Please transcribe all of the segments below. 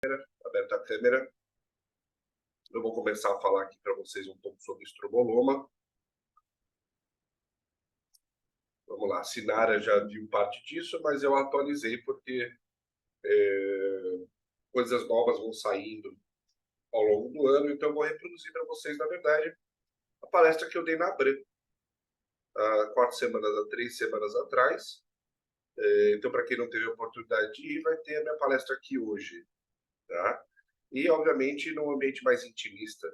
Aberta a câmera. Eu vou começar a falar aqui para vocês um pouco sobre estroboloma. Vamos lá, a Sinara já viu parte disso, mas eu atualizei porque coisas novas vão saindo ao longo do ano, então eu vou reproduzir para vocês, na verdade, a palestra que eu dei na Abram, há 4 semanas, há 3 semanas atrás. Então, para quem não teve a oportunidade de ir, vai ter a minha palestra aqui hoje, tá? E, obviamente, num ambiente mais intimista.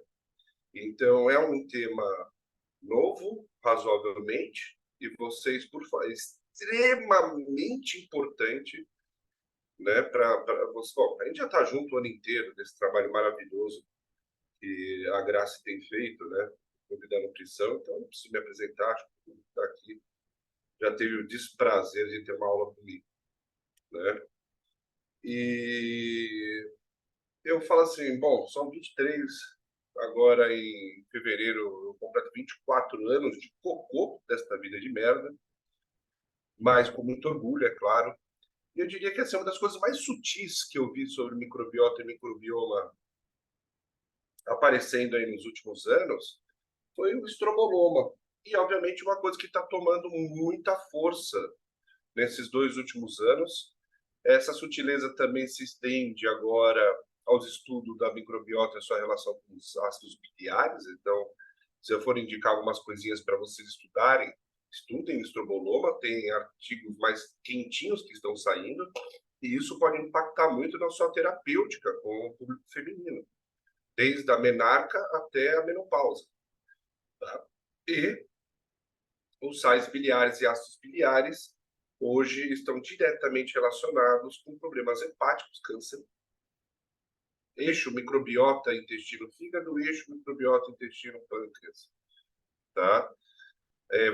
Então, é um tema novo, razoavelmente, e vocês, por favor, é extremamente importante, né, para você. Bom, a gente já está junto o ano inteiro nesse trabalho maravilhoso que a Grace tem feito, né, Clube da Nutrição, então não preciso me apresentar, acho que todo mundo está aqui já teve o desprazer de ter uma aula comigo, né? E eu falo assim, bom, são 23, agora em fevereiro eu completo 24 anos de cocô desta vida de merda, mas com muito orgulho, é claro. E eu diria que essa é uma das coisas mais sutis que eu vi sobre microbiota e microbioma aparecendo aí nos últimos anos, foi o estroboloma. E, obviamente, uma coisa que está tomando muita força nesses 2 últimos anos. Essa sutileza também se estende agora aos estudos da microbiota e sua relação com os ácidos biliares. Então, se eu for indicar algumas coisinhas para vocês estudarem, estudem estroboloma, tem artigos mais quentinhos que estão saindo, e isso pode impactar muito na sua terapêutica com o público feminino, desde a menarca até a menopausa. Tá? E os sais biliares e ácidos biliares hoje estão diretamente relacionados com problemas hepáticos, câncer, eixo microbiota intestino-fígado, eixo microbiota intestino-pâncreas, tá?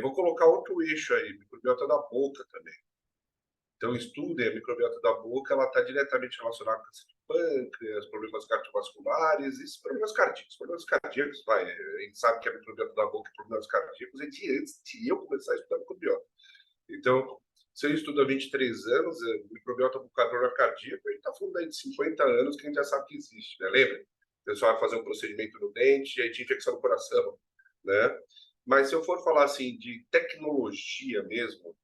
Vou colocar outro eixo aí, microbiota da boca também. Então, estudem a microbiota da boca, ela está diretamente relacionada com câncer de pâncreas, problemas cardiovasculares e problemas cardíacos. Problemas cardíacos, a gente sabe que a microbiota da boca e problemas cardíacos é de antes de eu começar a estudar microbiota. Então, se eu estudo há 23 anos, microbiota bucal, problema cardíaco, a gente está falando aí de 50 anos que a gente já sabe que existe, né? Lembra? O pessoal vai fazer um procedimento no dente, aí tinha infecção no coração, né? Mas se eu for falar assim de tecnologia mesmo,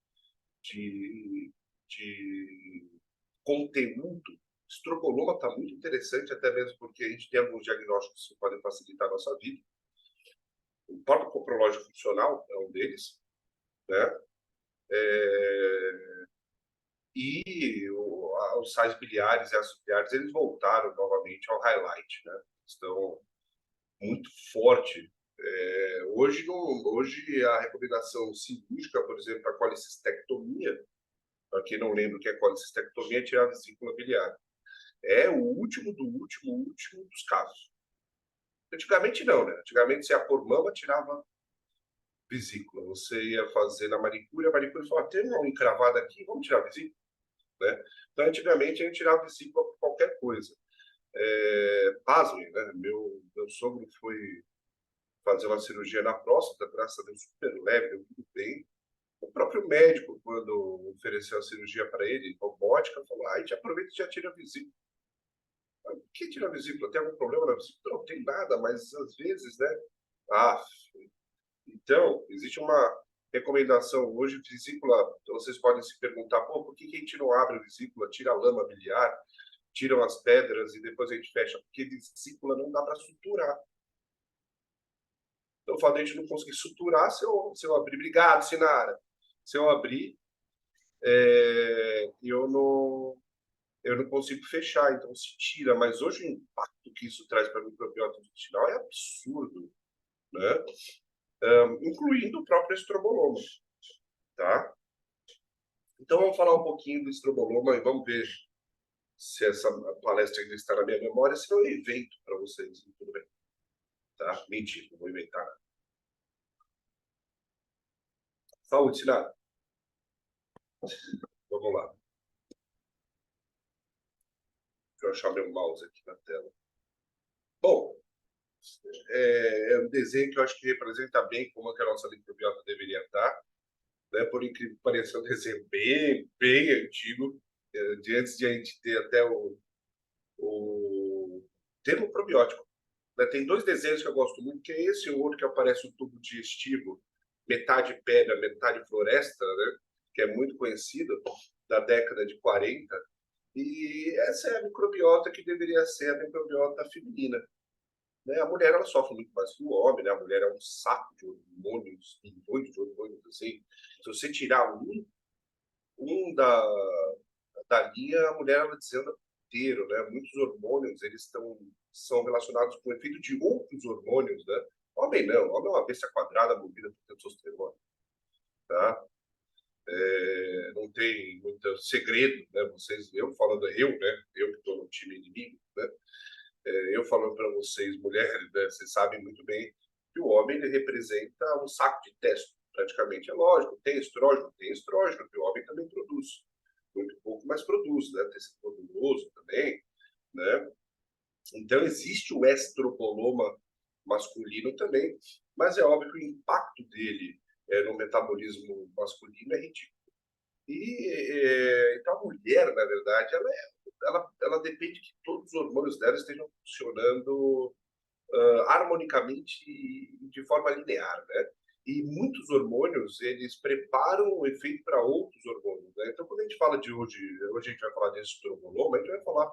de, de conteúdo, estroboloma está muito interessante, até mesmo porque a gente tem alguns diagnósticos que podem facilitar a nossa vida. O próprio coprológico funcional é um deles, né? E os sais biliares e ácidos biliares, eles voltaram novamente ao highlight, né? Estão muito forte. Hoje a recomendação cirúrgica, por exemplo, a colicistectomia, para quem não lembra o que é colicistectomia, é tirar a vesícula biliar. É o último dos casos. Antigamente não, né? Antigamente você ia por mama, tirava vesícula. Você ia fazer na manicure, a manicure falava, tem uma encravada aqui, vamos tirar a vesícula? Né? Então, antigamente, a gente tirava vesícula por qualquer coisa. Pasmem, né? Meu sogro foi fazer uma cirurgia na próstata, graças a Deus, super leve, deu tudo bem. O próprio médico, quando ofereceu a cirurgia para ele, robótica, falou: a gente aproveita e já tira a vesícula. Por que tira a vesícula? Tem algum problema na vesícula? Não, tem nada, mas às vezes, né? Ah, então, existe uma recomendação hoje, vesícula, vocês podem se perguntar, pô, por que a gente não abre a vesícula, tira a lama biliar, tiram as pedras e depois a gente fecha? Porque vesícula não dá para suturar. Então, o fato de a gente não conseguir suturar, se eu abrir, obrigado, Sinara, se eu abrir, eu não consigo fechar, então se tira. Mas hoje o impacto que isso traz para a microbiota intestinal é absurdo, né? Incluindo o próprio estroboloma, tá? Então vamos falar um pouquinho do estroboloma e vamos ver se essa palestra ainda está na minha memória, se não eu invento para vocês, tudo bem. Tá? Mentira, não vou inventar nada. Saúde, Sinara. Vamos lá. Deixa eu achar meu mouse aqui na tela. Bom, é um desenho que eu acho que representa bem como que a nossa microbiota deveria estar. Né? Por incrível que pareça, é um desenho bem, bem antigo, de antes de a gente ter até o termo probiótico. Né? Tem dois desenhos que eu gosto muito, que é esse e o outro que aparece um tubo digestivo, metade pedra, metade floresta, né? Que é muito conhecido, da década de 40. E essa é a microbiota que deveria ser a microbiota feminina. Né? A mulher ela sofre muito mais que o homem, né? A mulher é um saco de hormônios, milhões de hormônios, assim. Se você tirar um da linha, a mulher ela desanda inteiro, né? Muitos hormônios são relacionados com o efeito de outros hormônios, né? Homem não, homem é uma besta quadrada movida por testosterona, tá? Não tem muito segredo, né? Eu falando, né? Eu que estou no time inimigo, né? Eu falando para vocês, mulheres, né? Vocês sabem muito bem que o homem ele representa um saco de testo, praticamente. É lógico, tem estrógeno, que o homem também produz. Muito pouco, mas produz, né? Tecido gorduroso também, né? Então, existe o estroboloma masculino também, mas é óbvio que o impacto dele no metabolismo masculino é ridículo. Então, a mulher, na verdade, ela depende que todos os hormônios dela estejam funcionando harmonicamente e de forma linear, né? E muitos hormônios, eles preparam o efeito para outros hormônios, né? Então, quando a gente fala de hoje a gente vai falar de estroboloma, a gente vai falar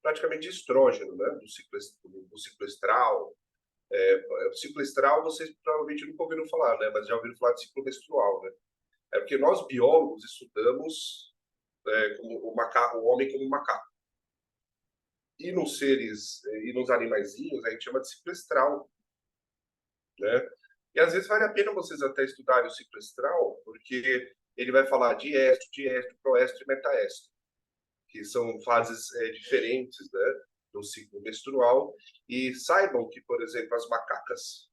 praticamente de estrógeno, né? Do ciclo estral. O ciclo estral vocês provavelmente nunca ouviram falar, né? Mas já ouviram falar de ciclo menstrual, né? É porque nós biólogos estudamos o homem como macaco. E nos animaizinhos, a gente chama de ciclo estral, né? E às vezes vale a pena vocês até estudarem o ciclo estral, porque ele vai falar de estro, diestro, proestro e metaestro, que são fases diferentes, né, do ciclo menstrual. E saibam que, por exemplo, as macacas,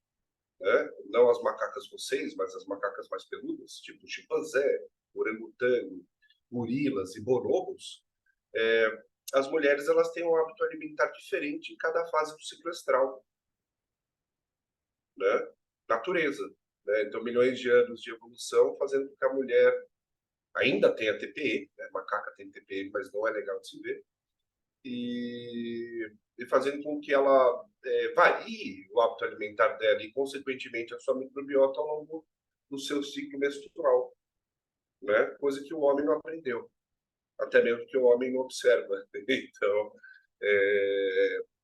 né, não as macacas vocês, mas as macacas mais peludas, tipo chimpanzé, orangotango, gorilas e bonobos, as mulheres elas têm um hábito alimentar diferente em cada fase do ciclo estral, né? Natureza. Né? Então, milhões de anos de evolução fazendo com que a mulher ainda tenha TPM, né? Macaca tem TPM, mas não é legal de se ver, e fazendo com que ela varie o hábito alimentar dela e, consequentemente, a sua microbiota ao longo do seu ciclo menstrual, né? Coisa que o homem não aprendeu, até mesmo que o homem não observa. Então,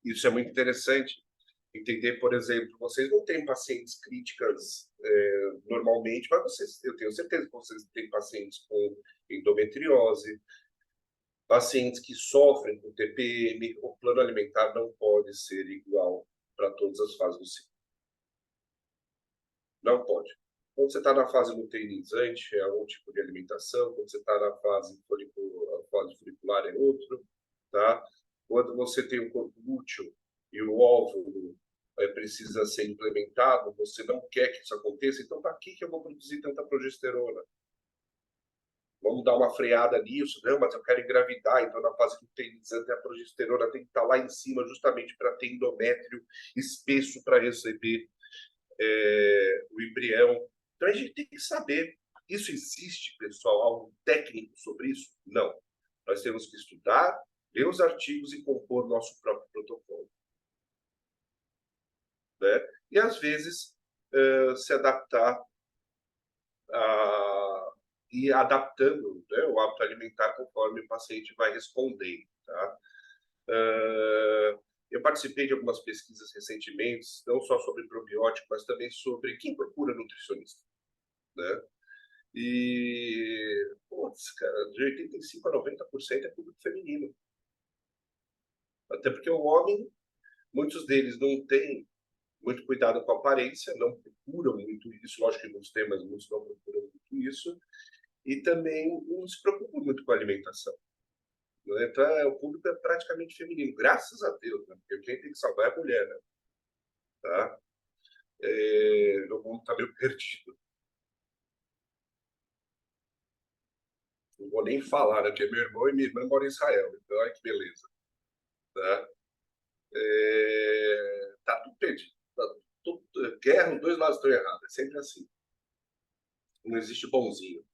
isso é muito interessante. Entender, por exemplo, vocês não têm pacientes críticas normalmente, mas eu tenho certeza que vocês têm pacientes com endometriose, pacientes que sofrem com TPM. O plano alimentar não pode ser igual para todas as fases do ciclo. Não pode. Quando você está na fase luteinizante, é um tipo de alimentação. Quando você está na fase folicular, é outro. Tá? Quando você tem o corpo lúteo e o óvulo precisa ser implementado, você não quer que isso aconteça, então para que eu vou produzir tanta progesterona? Vamos dar uma freada nisso, não, mas eu quero engravidar, então na fase luteinizante a progesterona tem que estar lá em cima justamente para ter endométrio espesso para receber o embrião. Então a gente tem que saber, isso existe, pessoal, algo técnico sobre isso? Não. Nós temos que estudar, ler os artigos e compor nosso próprio protocolo. Né? E às vezes se adaptar e adaptando, né, o hábito alimentar conforme o paciente vai respondendo. Tá? Eu participei de algumas pesquisas recentemente, não só sobre probiótico, mas também sobre quem procura nutricionista. Né? E, putz, cara, de 85% a 90% é público feminino. Até porque o homem, muitos deles não têm muito cuidado com a aparência, não procuram muito isso, lógico que muitos têm, mas muitos não procuram muito isso, e também não se preocupam muito com a alimentação. Né? Então, o público é praticamente feminino, graças a Deus, né? Porque quem tem que salvar é a mulher, né? Tá? O mundo está meio perdido. Não vou nem falar, né? Porque meu irmão e minha irmã moram em Israel, então olha que beleza. Tá? Tá tudo perdido. Tá guerra, os dois lados estão errados, é sempre assim. Não existe bonzinho.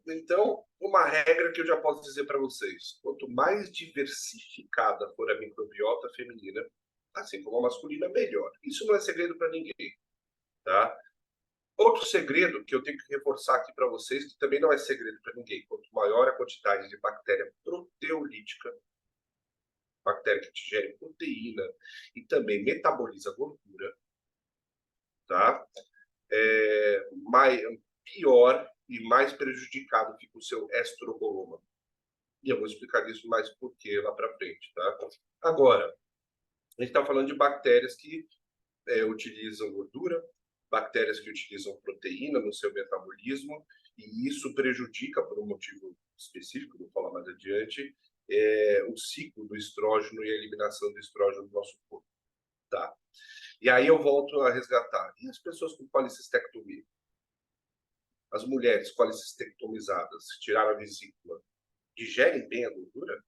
Então, uma regra que eu já posso dizer para vocês: quanto mais diversificada for a microbiota feminina, assim como a masculina, melhor. Isso não é segredo para ninguém, tá? Outro segredo que eu tenho que reforçar aqui para vocês, que também não é segredo para ninguém: quanto maior a quantidade de bactéria proteolítica, bactéria que digere proteína e também metaboliza gordura, tá? Pior e mais prejudicado fica o seu estroboloma. E eu vou explicar isso mais por quê lá para frente, tá? Agora, a gente está falando de bactérias que utilizam gordura, bactérias que utilizam proteína no seu metabolismo, e isso prejudica, por um motivo específico, vou falar mais adiante, o ciclo do estrógeno e a eliminação do estrógeno do nosso corpo. Tá? E aí eu volto a resgatar. E as pessoas com policistectomia? As mulheres policistectomizadas, tiraram a vesícula, digerem bem a gordura?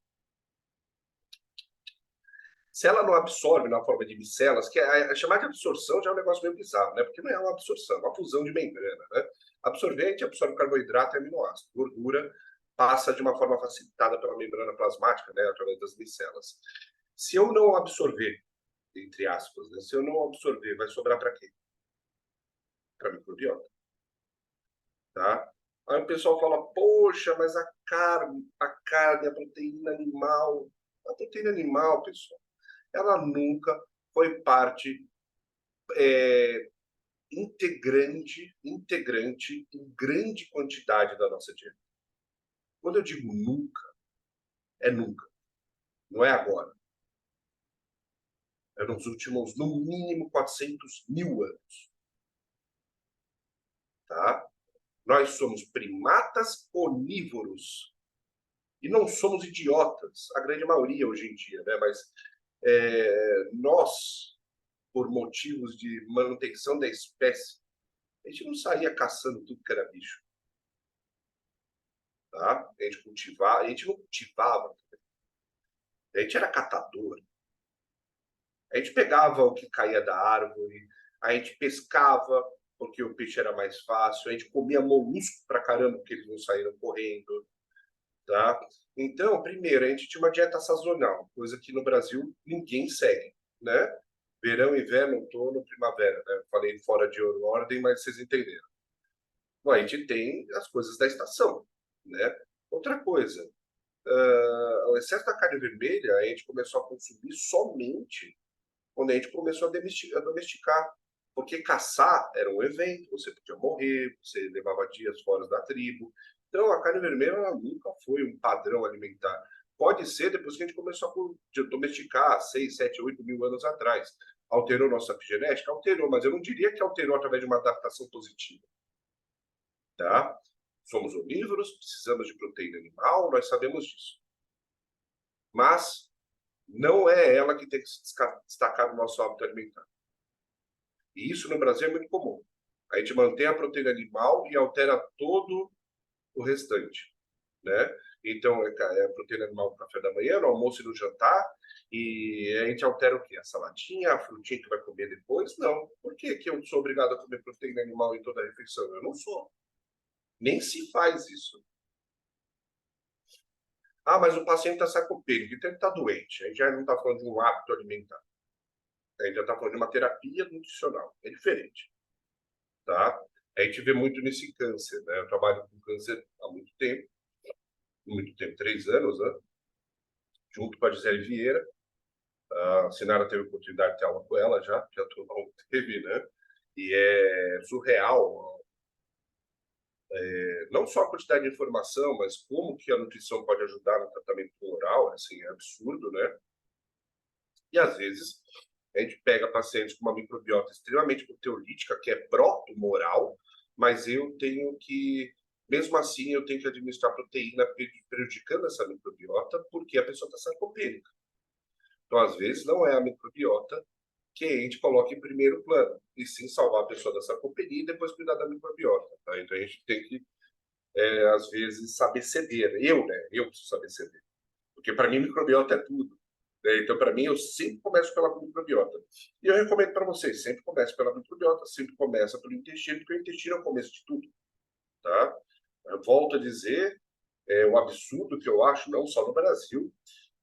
Se ela não absorve na forma de micelas, que a chamar de absorção já é um negócio meio bizarro, né? Porque não é uma absorção, é uma fusão de membrana, né? Absorvente absorve carboidrato e aminoácido. Gordura passa de uma forma facilitada pela membrana plasmática, né? Através das micelas. Se eu não absorver, entre aspas, né? Se eu não absorver, vai sobrar para quê? Para microbiota, tá? Aí o pessoal fala, poxa, mas a carne, a proteína animal. A proteína animal, pessoal, ela nunca foi parte integrante em grande quantidade da nossa dieta. Quando eu digo nunca, é nunca. Não é agora. É nos últimos, no mínimo, 400 mil anos. Tá? Nós somos primatas onívoros. E não somos idiotas, a grande maioria hoje em dia, né? Mas nós, por motivos de manutenção da espécie, a gente não saía caçando tudo que era bicho. Tá? A gente não cultivava. A gente era catador. A gente pegava o que caía da árvore, a gente pescava, porque o peixe era mais fácil, a gente comia molusco pra caramba, porque eles não saíram correndo, tá? Então, primeiro, a gente tinha uma dieta sazonal, coisa que no Brasil ninguém segue, né? Verão, inverno, outono, primavera, né? Falei fora de ordem, mas vocês entenderam. Bom, a gente tem as coisas da estação, né? Outra coisa, o excesso da carne vermelha a gente começou a consumir somente quando a gente começou a domesticar. Porque caçar era um evento, você podia morrer, você levava dias fora da tribo. Então, a carne vermelha ela nunca foi um padrão alimentar. Pode ser depois que a gente começou a domesticar, 6, 7, 8 mil anos atrás. Alterou nossa epigenética? Alterou, mas eu não diria que alterou através de uma adaptação positiva. Tá? Somos onívoros, precisamos de proteína animal, nós sabemos disso. Mas não é ela que tem que se destacar no nosso hábito alimentar. E isso no Brasil é muito comum. A gente mantém a proteína animal e altera todo o restante, né? Então, é a proteína animal no café da manhã, no almoço e no jantar, e a gente altera o quê? A saladinha, a frutinha que vai comer depois? Não. Por que que eu sou obrigado a comer proteína animal em toda a refeição? Eu não sou. Nem se faz isso. Ah, mas o paciente está sarcopênico, então ele está doente. A gente já não está falando de um hábito alimentar. A gente já está falando de uma terapia nutricional. É diferente, tá? A gente vê muito nesse câncer, né? Eu trabalho com câncer há muito tempo, 3 anos, né? Junto com a Gisele Vieira. A Sinara teve a oportunidade de ter aula com ela já a turma não teve, né? E é surreal, não só a quantidade de informação, mas como que a nutrição pode ajudar no tratamento tumoral, assim, é absurdo, né? E às vezes a gente pega pacientes com uma microbiota extremamente proteolítica, que é pró-tumoral, mas eu tenho que, mesmo assim, eu tenho que administrar proteína prejudicando essa microbiota, porque a pessoa está sarcopênica. Então, às vezes, não é a microbiota que a gente coloca em primeiro plano, e sim salvar a pessoa da sarcopenia e depois cuidar da microbiota. Tá? Então, a gente tem que, às vezes, saber ceder. Eu preciso saber ceder. Porque, para mim, microbiota é tudo. Então, para mim, eu sempre começo pela microbiota. E eu recomendo para vocês, sempre comece pela microbiota, sempre começa pelo intestino, porque o intestino é o começo de tudo. Tá? Eu volto a dizer, é um absurdo que eu acho, não só no Brasil,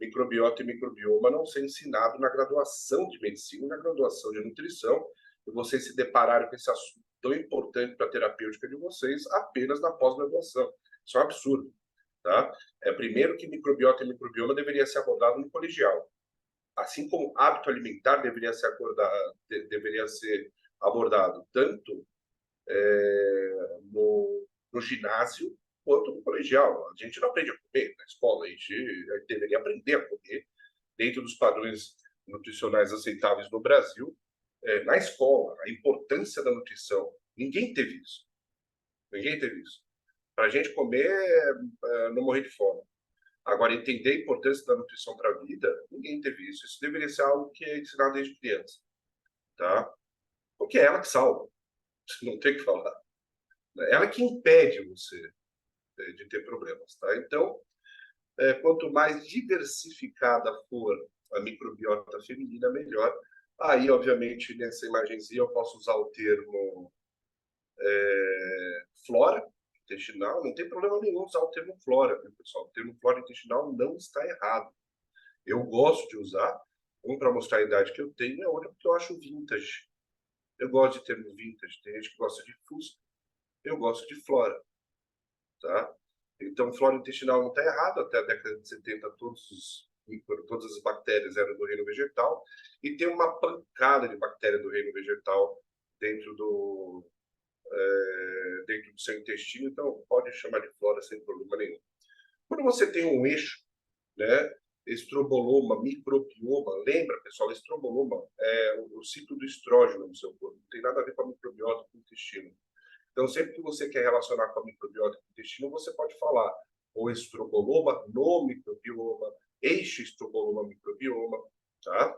microbiota e microbioma não ser ensinado na graduação de medicina, na graduação de nutrição, e vocês se depararem com esse assunto tão importante para a terapêutica de vocês apenas na pós-graduação. Isso é um absurdo. Tá? Primeiro que microbiota e microbioma deveria ser abordado no colegial. Assim como hábito alimentar deveria ser abordado tanto no ginásio quanto no colegial. A gente não aprende a comer na escola, a gente deveria aprender a comer dentro dos padrões nutricionais aceitáveis no Brasil, na escola, a importância da nutrição. Ninguém teve isso. Ninguém teve isso. Para a gente comer, não morrer de fome. Agora, entender a importância da nutrição para a vida, ninguém teve isso. Isso deveria ser algo que é ensinado desde criança. Tá? Porque é ela que salva. Não tem o que falar. Ela que impede você de ter problemas. Tá? Então, quanto mais diversificada for a microbiota feminina, melhor. Aí, obviamente, nessa imagenzinha eu posso usar o termo flora intestinal. Não tem problema nenhum usar o termo flora, viu, pessoal? O termo flora intestinal não está errado. Eu gosto de usar, um para mostrar a idade que eu tenho, e a outra porque eu acho vintage. Eu gosto de termo vintage. Tem gente que gosta de fusca. Eu gosto de flora, tá? Então, flora intestinal não está errado. Até a década de 70, todas as bactérias eram do reino vegetal. E tem uma pancada de bactéria do reino vegetal dentro dentro do seu intestino. Então, pode chamar de flora sem problema nenhum. Quando você tem um eixo, né? Estroboloma, microbioma. Lembra, pessoal, estroboloma é o ciclo do estrógeno no seu corpo. Não tem nada a ver com a microbiota com o intestino. Então, sempre que você quer relacionar com a microbiota com o intestino, você pode falar o estroboloma no microbioma, eixo estroboloma microbioma, tá?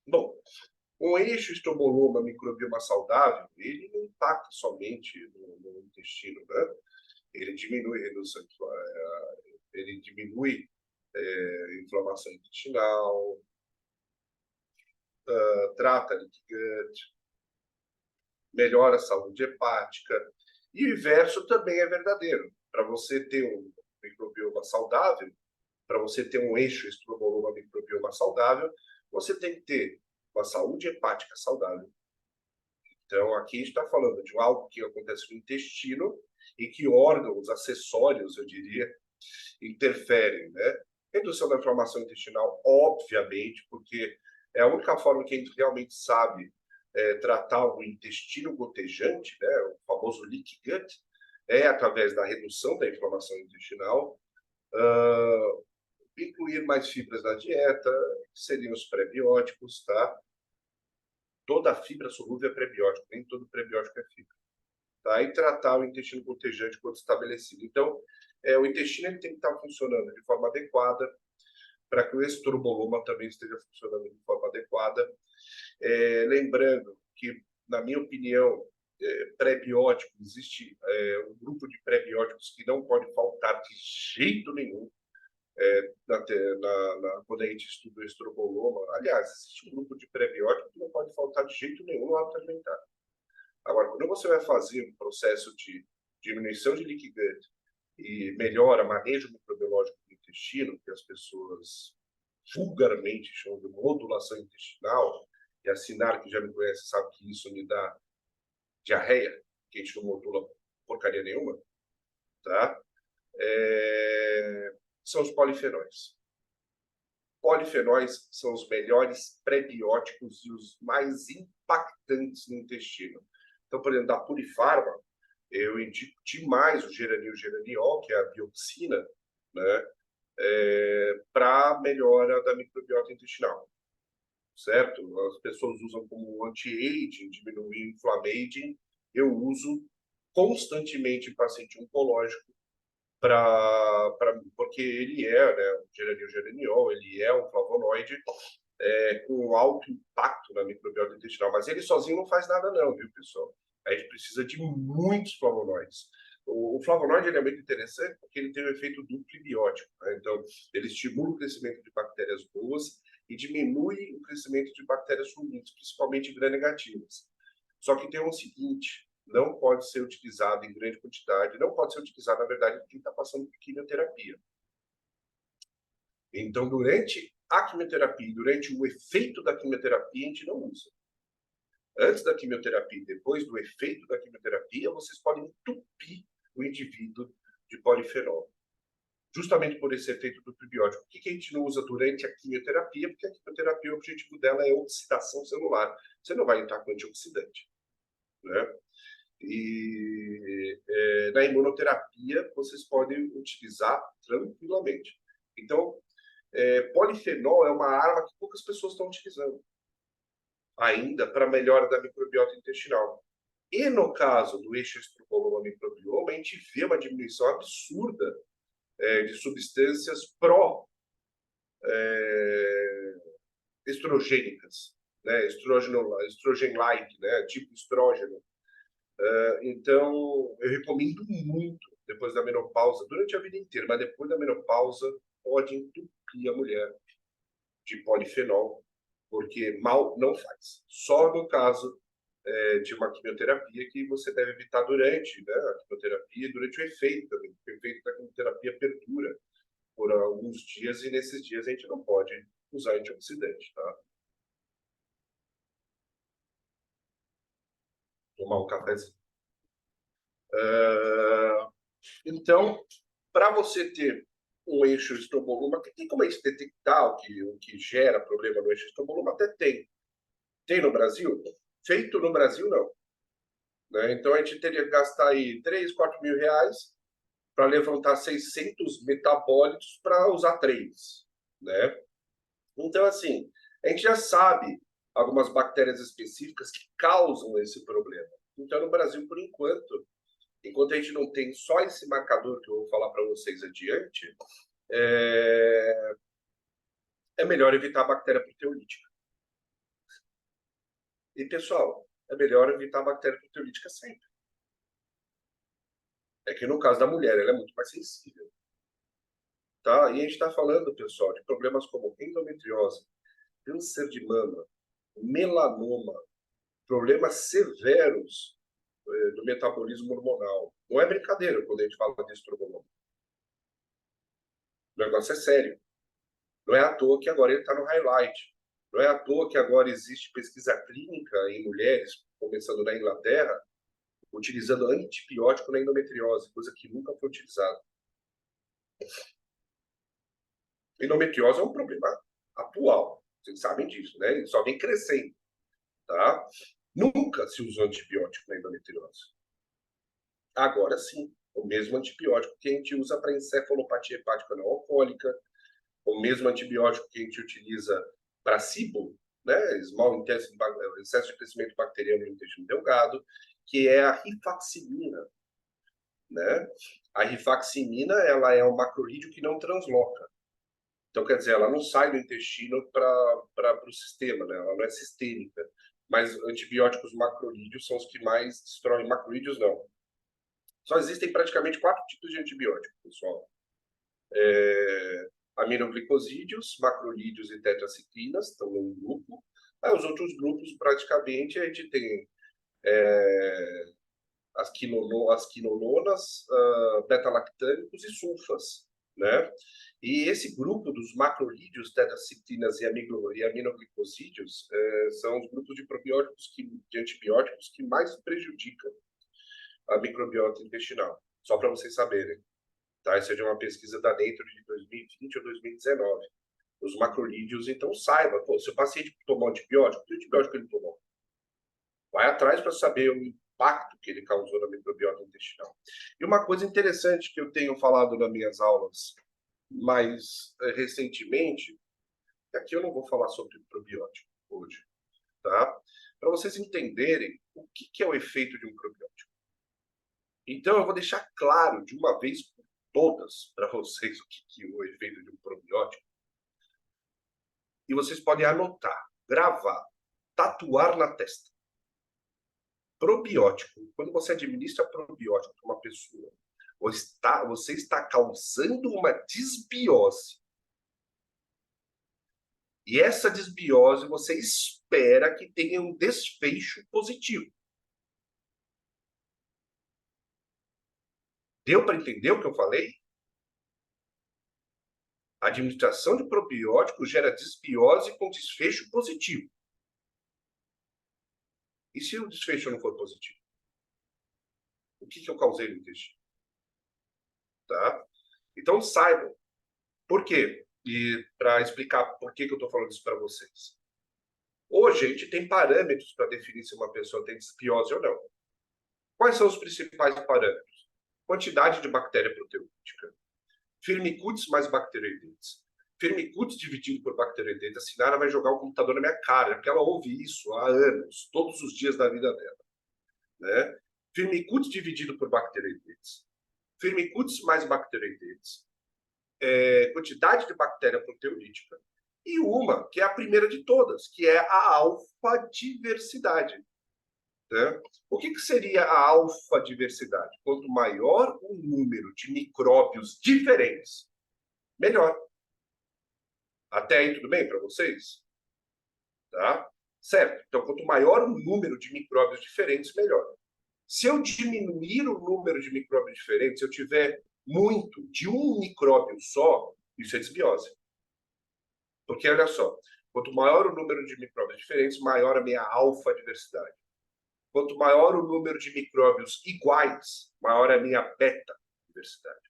Bom, um eixo estroboloma microbioma saudável, ele não impacta somente no intestino, né? Ele diminui redução, ele diminui inflamação intestinal, trata leaky gut, melhora a saúde hepática. E o inverso também é verdadeiro. Para você ter um microbioma saudável, para você ter um eixo estroboloma microbioma saudável, você tem que ter uma saúde hepática saudável. Então, aqui a gente está falando de algo que acontece no intestino e que órgãos acessórios, eu diria, interferem, né? Redução da inflamação intestinal, obviamente, porque é a única forma que a gente realmente sabe tratar o intestino gotejante, né? O famoso leaky gut, é através da redução da inflamação intestinal, incluir mais fibras na dieta, seriam os prebióticos, tá? Toda fibra solúvel é prebiótico, nem todo prebiótico é fibra. Tá? E tratar o intestino gotejante quando estabelecido. Então, o intestino ele tem que estar funcionando de forma adequada para que o estroboloma também esteja funcionando de forma adequada. Lembrando que, na minha opinião, pré-biótico, existe um grupo de pré-bióticos que não pode faltar de jeito nenhum quando a gente estuda o estroboloma. Aliás, existe um grupo de pré-bióticos que não pode faltar de jeito nenhum no hábito alimentar. Agora, quando você vai fazer um processo de diminuição de leaky gut e melhora manejo microbiológico do intestino, que as pessoas vulgarmente chamam de modulação intestinal, e a Sinar, que já me conhece, sabe que isso me dá diarreia, que a gente não modula porcaria nenhuma, tá? São os polifenóis. Polifenóis são os melhores prebióticos e os mais impactantes no intestino. Então, por exemplo, da Purifarma, eu indico demais o geraniol, que é a bioxina, né, para melhora da microbiota intestinal, certo? As pessoas usam como anti-aging, diminuir inflammaging. Eu uso constantemente em paciente oncológico porque ele né, o geraniol, ele é um flavonoide com alto impacto na microbiota intestinal, mas ele sozinho não faz nada não, viu, pessoal? A gente precisa de muitos flavonoides. O flavonoide ele é muito interessante porque ele tem um efeito duplo biótico, né? Então, ele estimula o crescimento de bactérias boas e diminui o crescimento de bactérias ruins, principalmente gram-negativas. Só que tem o seguinte, não pode ser utilizado em grande quantidade, não pode ser utilizado, na verdade, em quem está passando por quimioterapia. Então, durante a quimioterapia, durante o efeito da quimioterapia, a gente não usa. Antes da quimioterapia e depois do efeito da quimioterapia, vocês podem entupir o indivíduo de polifenol. Justamente por esse efeito do probiótico. Por que a gente não usa durante a quimioterapia? Porque a quimioterapia, o objetivo dela é oxidação celular. Você não vai entrar com antioxidante, né? E na imunoterapia, vocês podem utilizar tranquilamente. Então, polifenol é uma arma que poucas pessoas estão utilizando ainda para melhora da microbiota intestinal. E no caso do eixo estroboloma-microbioma, a gente vê uma diminuição absurda de substâncias estrogênicas, né? Estrogen-like, né? Tipo estrógeno. Então, eu recomendo muito, depois da menopausa, durante a vida inteira, mas depois da menopausa, pode entupir a mulher de polifenol, porque mal não faz. Só no caso de uma quimioterapia que você deve evitar durante, né, a quimioterapia, durante o efeito também, porque o efeito da quimioterapia perdura por alguns dias e nesses dias a gente não pode usar antioxidante, tá? Tomar um cafezinho. Então, para você ter um eixo estroboloma, que tem como a gente detectar o que gera problema no eixo estroboloma? Até tem. Tem no Brasil? Feito no Brasil, não. Né? Então, a gente teria que gastar aí 3, 4 mil reais para levantar 600 metabólitos para usar 3, né? Então, assim, a gente já sabe algumas bactérias específicas que causam esse problema. Então, no Brasil, por enquanto a gente não tem só esse marcador que eu vou falar para vocês adiante, é, é melhor evitar a bactéria proteolítica. E, pessoal, é melhor evitar a bactéria proteolítica sempre. É que no caso da mulher, ela é muito mais sensível. Tá? E a gente está falando, pessoal, de problemas como endometriose, câncer de mama, melanoma, problemas severos do metabolismo hormonal. Não é brincadeira quando a gente fala de estroboloma. O negócio é sério. Não é à toa que agora ele está no highlight. Não é à toa que agora existe pesquisa clínica em mulheres, começando na Inglaterra, utilizando antibiótico na endometriose, coisa que nunca foi utilizada. Endometriose é um problema atual, vocês sabem disso, né? Ele só vem crescendo, tá? Nunca se usou antibiótico na endometriose. Agora sim, o mesmo antibiótico que a gente usa para encefalopatia hepática não alcoólica, o mesmo antibiótico que a gente utiliza para SIBO, né, excesso de crescimento bacteriano no intestino delgado, que é a rifaximina, né? A rifaximina, ela é um macrolídeo que não transloca. Então, quer dizer, ela não sai do intestino para o sistema, né? Ela não é sistêmica. Mas antibióticos macrolídeos são os que mais destroem. Macrolídeos não. Só existem praticamente 4 tipos de antibiótico, pessoal. Aminoglicosídeos, macrolídeos e tetraciclinas estão num grupo. Aí os outros grupos, praticamente, a gente tem as quinolonas, beta-lactâmicos e sulfas, né? E esse grupo dos macrolídeos, tetraciclinas e aminoglicosídeos são os grupos de probióticos de antibióticos que mais prejudicam a microbiota intestinal. Só para vocês saberem. Tá? Isso é de uma pesquisa da Nature de 2020 ou 2019. Os macrolídeos, então saiba, pô, se o paciente tomou antibiótico, que antibiótico ele tomou? Vai atrás para saber o impacto que ele causou na microbiota intestinal. E uma coisa interessante que eu tenho falado nas minhas aulas mais recentemente, aqui eu não vou falar sobre probiótico hoje, tá? Para vocês entenderem o que é o efeito de um probiótico. Então, eu vou deixar claro de uma vez por todas para vocês o que é o efeito de um probiótico. E vocês podem anotar, gravar, tatuar na testa. Probiótico. Quando você administra probiótico para uma pessoa, você está causando uma desbiose. E essa desbiose você espera que tenha um desfecho positivo. Deu para entender o que eu falei? A administração de probióticos gera desbiose com desfecho positivo. E se o desfecho não for positivo? O que eu causei no intestino? Tá? Então saibam. Por quê? E para explicar por que eu estou falando isso para vocês. Hoje a gente tem parâmetros para definir se uma pessoa tem desbiose ou não. Quais são os principais parâmetros? Quantidade de bactéria proteolítica, Firmicutes mais Bacteroidetes. Firmicutes dividido por Bacteroidetes. A Sinara vai jogar o computador na minha cara, porque ela ouve isso há anos, todos os dias da vida dela. Né? Firmicutes dividido por Bacteroidetes. Firmicutes mais Bacteroidetes. Quantidade de bactéria proteolítica. E uma, que é a primeira de todas, que é a alfa-diversidade. Né? O que seria a alfa-diversidade? Quanto maior o número de micróbios diferentes, melhor. Até aí tudo bem para vocês? Tá? Certo. Então, quanto maior o número de micróbios diferentes, melhor. Se eu diminuir o número de micróbios diferentes, se eu tiver muito de um micróbio só, isso é desbiose. Porque, olha só, quanto maior o número de micróbios diferentes, maior a minha alfa-diversidade. Quanto maior o número de micróbios iguais, maior a minha beta-diversidade.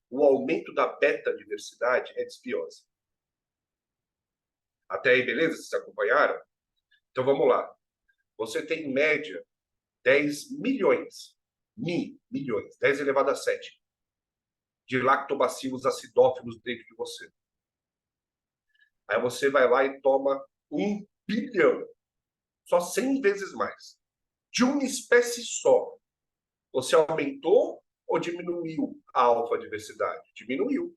O aumento da beta-diversidade é desbiose. Até aí, beleza? Vocês acompanharam? Então, vamos lá. Você tem, em média, 10 milhões, milhões, 10 elevado a 7, de lactobacilos acidófilos dentro de você. Aí você vai lá e toma 1 bilhão, só 100 vezes mais, de uma espécie só. Você aumentou ou diminuiu a alfa-diversidade? Diminuiu.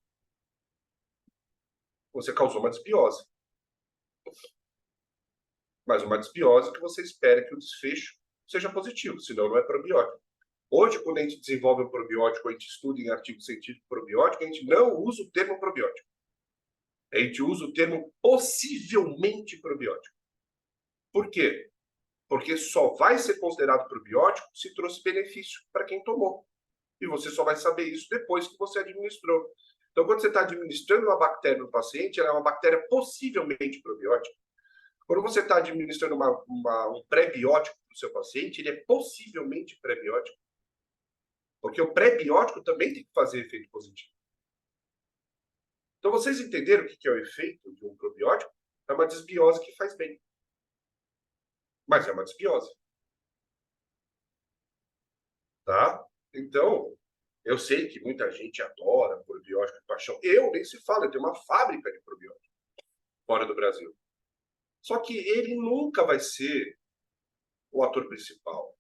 Você causou uma desbiose. Mas uma desbiose que você espera que o desfecho seja positivo, senão não é probiótico. Hoje, quando a gente desenvolve um probiótico, a gente estuda em artigo científico probiótico, a gente não usa o termo probiótico. A gente usa o termo possivelmente probiótico. Por quê? Porque só vai ser considerado probiótico se trouxe benefício para quem tomou. E você só vai saber isso depois que você administrou. Então, quando você está administrando uma bactéria no paciente, ela é uma bactéria possivelmente probiótica. Quando você está administrando um pré-biótico para o seu paciente, ele é possivelmente pré-biótico. Porque o pré-biótico também tem que fazer efeito positivo. Então, vocês entenderam o que é o efeito de um probiótico? É uma desbiose que faz bem. Mas é uma desbiose. Tá? Então, eu sei que muita gente adora probiótico de paixão. Eu nem se fala, eu tenho uma fábrica de probiótico fora do Brasil. Só que ele nunca vai ser o ator principal.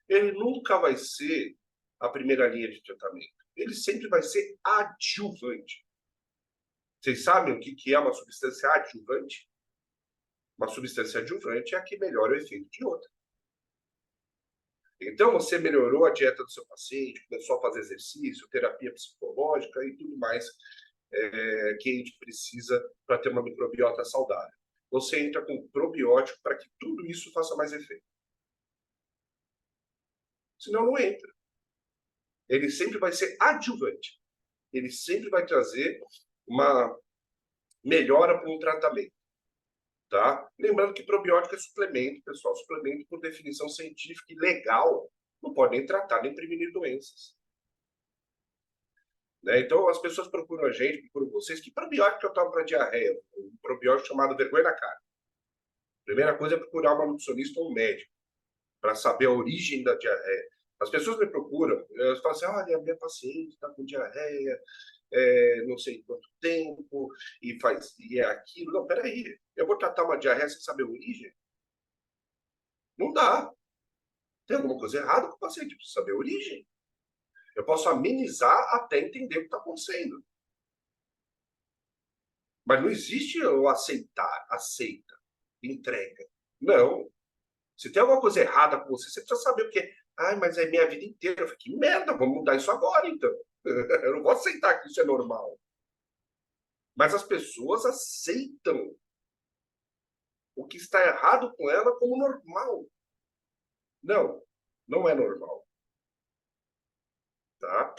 Ele nunca vai ser a primeira linha de tratamento. Ele sempre vai ser adjuvante. Vocês sabem o que é uma substância adjuvante? Uma substância adjuvante é a que melhora o efeito de outra. Então, você melhorou a dieta do seu paciente, começou a fazer exercício, terapia psicológica e tudo mais que a gente precisa para ter uma microbiota saudável. Você entra com probiótico para que tudo isso faça mais efeito. Senão, não entra. Ele sempre vai ser adjuvante. Ele sempre vai trazer uma melhora para um tratamento. Tá? Lembrando que probiótico é suplemento, pessoal. Suplemento, por definição científica e legal, não pode nem tratar nem prevenir doenças. Né? Então, as pessoas procuram a gente, procuram vocês. Que probiótico eu tomo para diarreia? Um probiótico chamado vergonha na cara. Primeira coisa é procurar uma nutricionista ou um médico para saber a origem da diarreia. As pessoas me procuram, elas falam assim: olha, a minha paciente está com diarreia, não sei quanto tempo, e é aquilo. Não, peraí, eu vou tratar uma diarreia sem saber a origem? Não dá. Tem alguma coisa errada com o paciente, precisa saber a origem. Eu posso amenizar até entender o que está acontecendo. Mas não existe o aceitar, aceita, entrega. Não. Se tem alguma coisa errada com você, você precisa saber o que é. Ai, mas é minha vida inteira. Eu falei, que merda, vamos mudar isso agora, então. Eu não vou aceitar que isso é normal. Mas as pessoas aceitam o que está errado com ela como normal. Não, não é normal. Tá?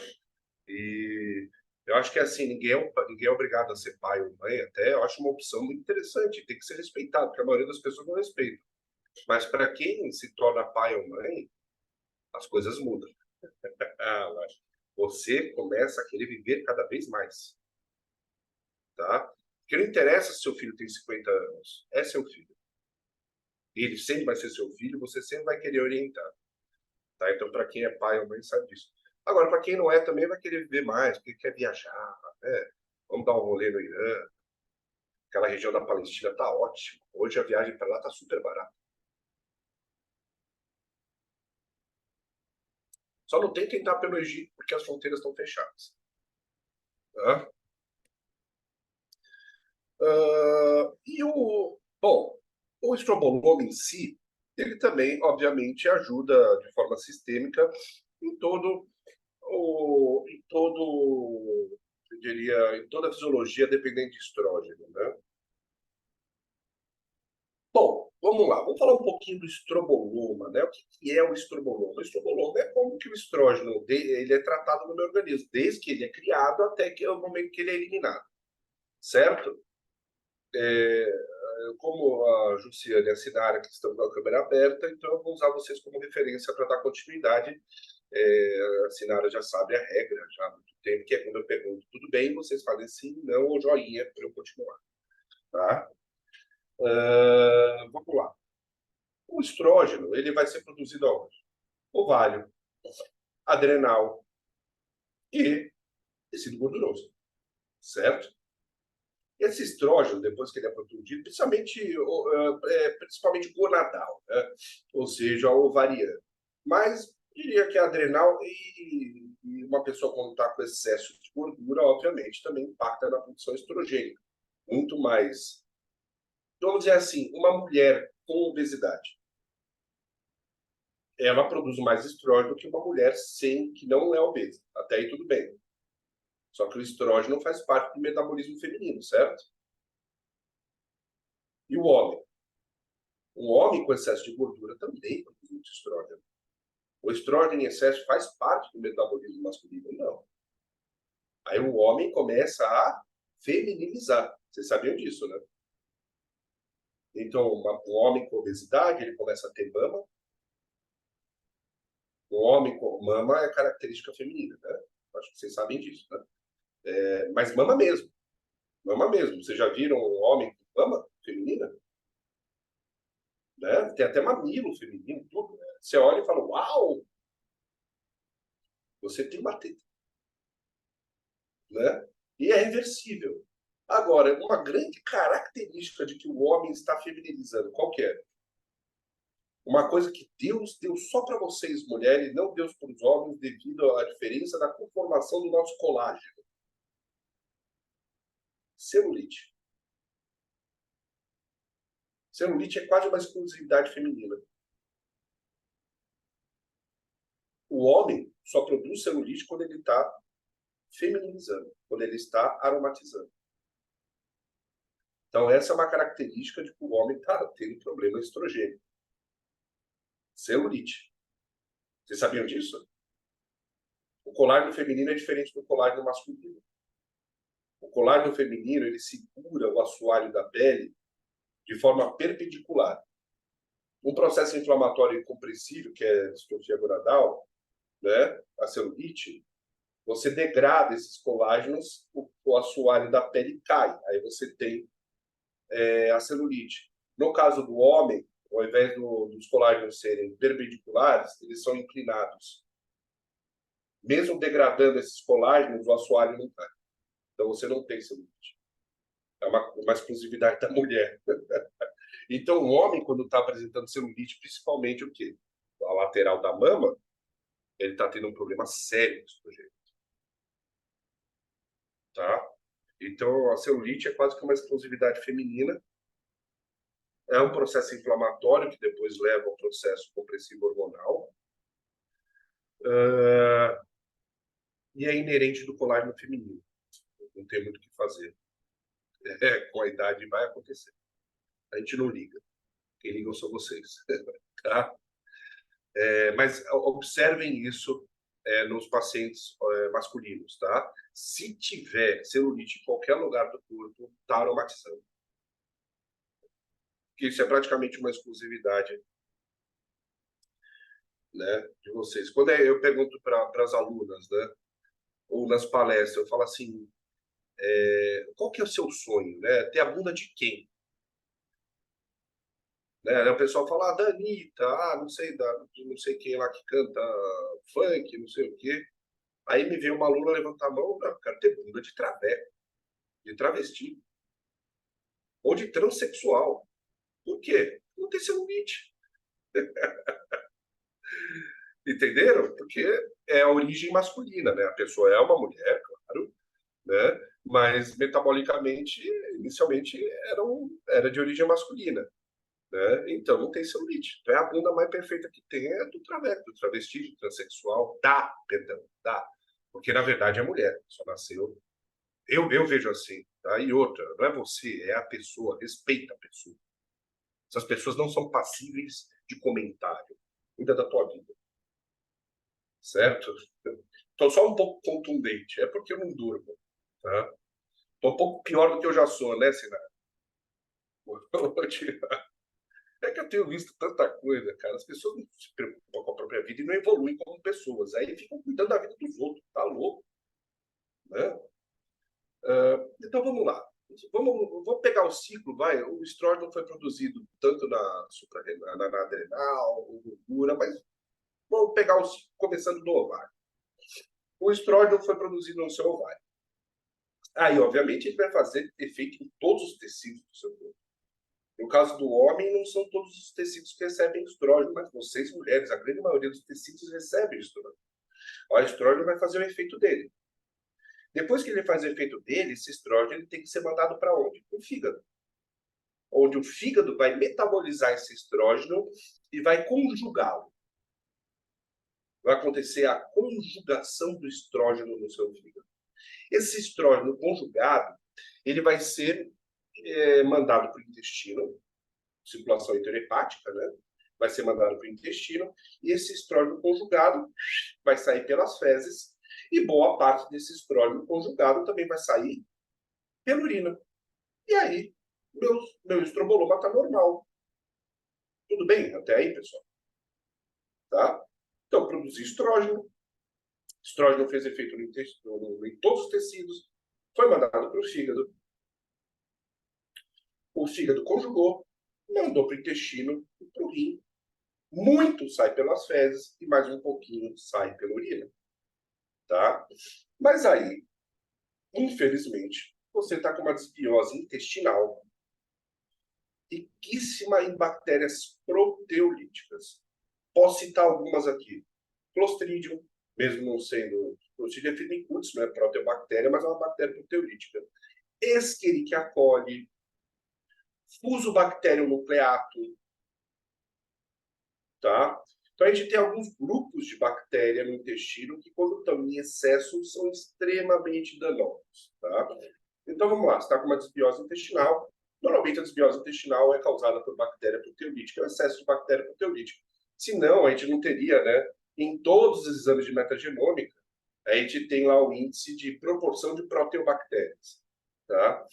E eu acho que assim, ninguém é obrigado a ser pai ou mãe, até eu acho uma opção muito interessante, tem que ser respeitado, porque a maioria das pessoas não respeita. Mas para quem se torna pai ou mãe, as coisas mudam. Ah, eu acho. Você começa a querer viver cada vez mais, tá? Porque não interessa se seu filho tem 50 anos, é seu filho. Ele sempre vai ser seu filho, você sempre vai querer orientar, tá? Então, para quem é pai ou mãe, sabe disso. Agora, para quem não é, também vai querer viver mais, porque quer viajar, né? Vamos dar um rolê no Irã, aquela região da Palestina tá ótimo. Hoje a viagem para lá tá super barata. Só não tem que entrar pelo Egito, porque as fronteiras estão fechadas. Tá? Bom, o estrobolome em si, ele também, obviamente, ajuda de forma sistêmica em eu diria, em toda a fisiologia dependente de estrógeno, né? Bom, vamos lá, vamos falar um pouquinho do estroboloma, né? O que é o estroboloma? O estroboloma é como que o estrógeno ele é tratado no meu organismo, desde que ele é criado até que é o momento que ele é eliminado, certo? Como a Jussiane e a Sinara, que estão com a câmera aberta, então eu vou usar vocês como referência para dar continuidade. A Sinara já sabe a regra, já há muito tempo, que é quando eu pergunto tudo bem, vocês fazem sim, não ou joinha para eu continuar. Tá? Vamos lá. O estrógeno ele vai ser produzido aonde? Ovário, adrenal e tecido gorduroso, certo? Esse estrógeno, depois que ele é produzido, principalmente gonadal, né? Ou seja, ovariano. Mas diria que adrenal e uma pessoa quando está com excesso de gordura, obviamente, também impacta na produção estrogênica. Muito mais. Vamos dizer assim, uma mulher com obesidade, ela produz mais estrógeno que uma mulher sem que não é obesa. Até aí tudo bem. Só que o estrógeno faz parte do metabolismo feminino, certo? E o homem? Um homem com excesso de gordura também produz muito estrógeno. O estrógeno em excesso faz parte do metabolismo masculino? Não. Aí o homem começa a feminilizar. Vocês sabiam disso, né? Então, um homem com obesidade, ele começa a ter mama. Um homem com mama é característica feminina, né? Acho que vocês sabem disso, né? Mas mama mesmo. Mama mesmo. Vocês já viram um homem com mama feminina? Né? Tem até mamilo feminino, tudo. Né? Você olha e fala, uau! Você tem uma teta, né? E é reversível. Agora, uma grande característica de que o homem está feminilizando, qual que é? Uma coisa que Deus deu só para vocês, mulheres, não deu para os homens, devido à diferença da conformação do nosso colágeno. Celulite. Celulite é quase uma exclusividade feminina. O homem só produz celulite quando ele está feminilizando, quando ele está aromatizando. Então, essa é uma característica de que o homem está tendo problema estrogênico. Celulite. Vocês sabiam disso? O colágeno feminino é diferente do colágeno masculino. O colágeno feminino ele segura o assoalho da pele de forma perpendicular. Um processo inflamatório incompressível, que é a distrofia gonadal, né, a celulite, você degrada esses colágenos, o assoalho da pele cai. Aí você tem a celulite. No caso do homem, ao invés dos colágenos serem perpendiculares, eles são inclinados. Mesmo degradando esses colágenos, o assoalho não cai. Então você não tem celulite. É uma exclusividade da mulher. Então o homem, quando está apresentando celulite, principalmente o quê? A lateral da mama, ele está tendo um problema sério com estrogênio. Tá? Então a celulite é quase que uma exclusividade feminina. É um processo inflamatório que depois leva ao processo compressivo hormonal. E é inerente do colágeno feminino. Não tem muito o que fazer. Com a idade vai acontecer. A gente não liga. Quem liga são vocês. Tá? Mas observem isso nos pacientes masculinos, tá? Se tiver celulite em qualquer lugar do corpo, tá aromatizando. Que isso é praticamente uma exclusividade, né, de vocês. Quando eu pergunto para as alunas, né, ou nas palestras, eu falo assim, qual que é o seu sonho, né? Ter a bunda de quem? Né? O pessoal fala, da Anitta, não sei quem lá que canta funk, não sei o quê. Aí me vem uma aluna levantar a mão, não, eu quero ter bunda de traveco, de travesti, ou de transexual. Por quê? Não tem celulite. Entenderam? Porque é a origem masculina, né? A pessoa é uma mulher, claro, né? Mas metabolicamente, inicialmente, era de origem masculina, né? Então não tem celulite. Então, é a bunda mais perfeita que tem é do traveco, do travesti, do transexual, perdão, porque na verdade é mulher, só nasceu. Eu vejo assim, tá? E outra, não é você, é a pessoa, respeita a pessoa. Essas pessoas não são passíveis de comentário. Cuida da tua vida, certo? Estou só um pouco contundente, é porque eu não durmo, tá? Estou um pouco pior do que eu já sou, né, Sinara? É que eu tenho visto tanta coisa, cara. As pessoas não se preocupam com a própria vida e não evoluem como pessoas. Aí ficam cuidando da vida dos outros. Tá louco, né? Então vamos lá. Vamos pegar o ciclo, vai. O estrógeno foi produzido tanto na suprarrenal, na adrenal, gordura, mas vamos pegar o ciclo começando do ovário. O estrógeno foi produzido no seu ovário. Aí, obviamente, ele vai fazer efeito em todos os tecidos do seu corpo. No caso do homem, não são todos os tecidos que recebem estrógeno, mas vocês, mulheres, a grande maioria dos tecidos recebem estrógeno. O estrógeno vai fazer o efeito dele. Depois que ele faz o efeito dele, esse estrógeno ele tem que ser mandado para onde? Para o fígado. Onde o fígado vai metabolizar esse estrógeno e vai conjugá-lo. Vai acontecer a conjugação do estrógeno no seu fígado. Esse estrógeno conjugado, ele vai ser mandado para o intestino, circulação enterohepática, né? Vai ser mandado para o intestino, e esse estrógeno conjugado vai sair pelas fezes, e boa parte desse estrógeno conjugado também vai sair pela urina. E aí, meu estroboloma está normal. Tudo bem até aí, pessoal? Tá? Então, produzi estrógeno. Estrógeno fez efeito no intestino, em todos os tecidos. Foi mandado para o fígado. O fígado conjugou, mandou para o intestino e para o rim. Muito sai pelas fezes e mais um pouquinho sai pela urina. Tá? Mas aí, infelizmente, você está com uma desbiose intestinal riquíssima em bactérias proteolíticas. Posso citar algumas aqui. Clostridium, mesmo não sendo Clostridium firmicutes, não é proteobactéria, mas é uma bactéria proteolítica. Escherichia coli, Fusobacterium nucleatum, tá? Então a gente tem alguns grupos de bactéria no intestino que, quando estão em excesso, são extremamente danosos, tá? Então vamos lá, você está com uma desbiose intestinal. Normalmente a desbiose intestinal é causada por bactéria proteolítica, é o excesso de bactéria proteolítica. Senão, a gente não teria, né? Em todos os exames de metagenômica, a gente tem lá o índice de proporção de proteobactérias, tá?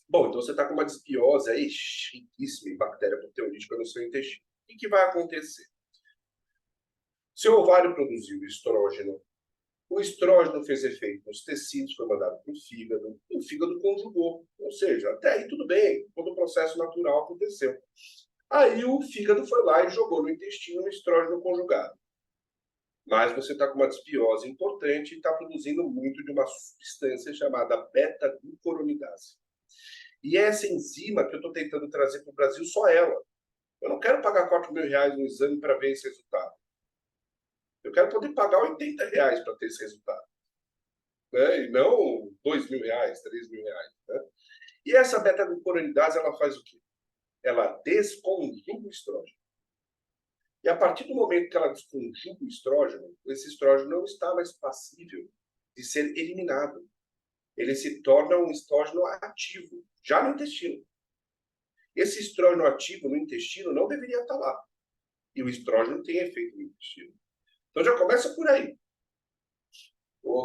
Bom, então você está com uma desbiose aí riquíssima em bactéria proteolítica no seu intestino. O que vai acontecer? Seu ovário produziu estrógeno, o estrógeno fez efeito nos tecidos, foi mandado para o fígado conjugou. Ou seja, até aí tudo bem, todo o processo natural aconteceu. Aí o fígado foi lá e jogou no intestino o estrógeno conjugado. Mas você está com uma desbiose importante e está produzindo muito de uma substância chamada beta-glucuronidase. E essa enzima que eu estou tentando trazer para o Brasil, só ela. Eu não quero pagar R$ 4.000 no exame para ver esse resultado. Eu quero poder pagar R$ 80 para ter esse resultado. Né? E não R$ 2.000, R$ 3.000. Né? E essa beta-glucuronidase, ela faz o quê? Ela desconjuga o estrógeno. E a partir do momento que ela desconjuga o estrógeno, esse estrógeno não está mais passível de ser eliminado. Ele se torna um estrógeno ativo, já no intestino. Esse estrógeno ativo no intestino não deveria estar lá. E o estrógeno tem efeito no intestino. Então já começa por aí.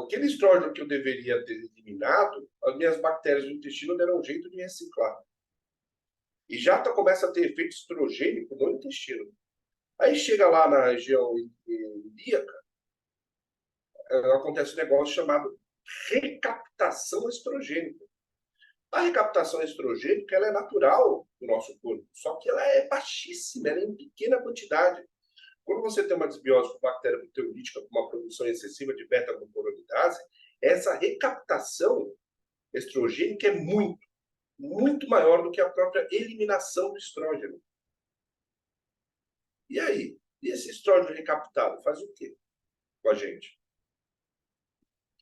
Aquele estrógeno que eu deveria ter eliminado, as minhas bactérias do intestino deram um jeito de reciclar. E já começa a ter efeito estrogênico no intestino. Aí chega lá na região ilíaca, acontece um negócio chamado recaptação estrogênica. A recaptação estrogênica ela é natural do nosso corpo, só que ela é baixíssima, ela é em pequena quantidade. Quando você tem uma desbiose por bactéria proteolítica com uma produção excessiva de beta-glucuronidase, essa recaptação estrogênica é muito maior do que a própria eliminação do estrógeno. E aí? E esse estrógeno recaptado faz o quê com a gente?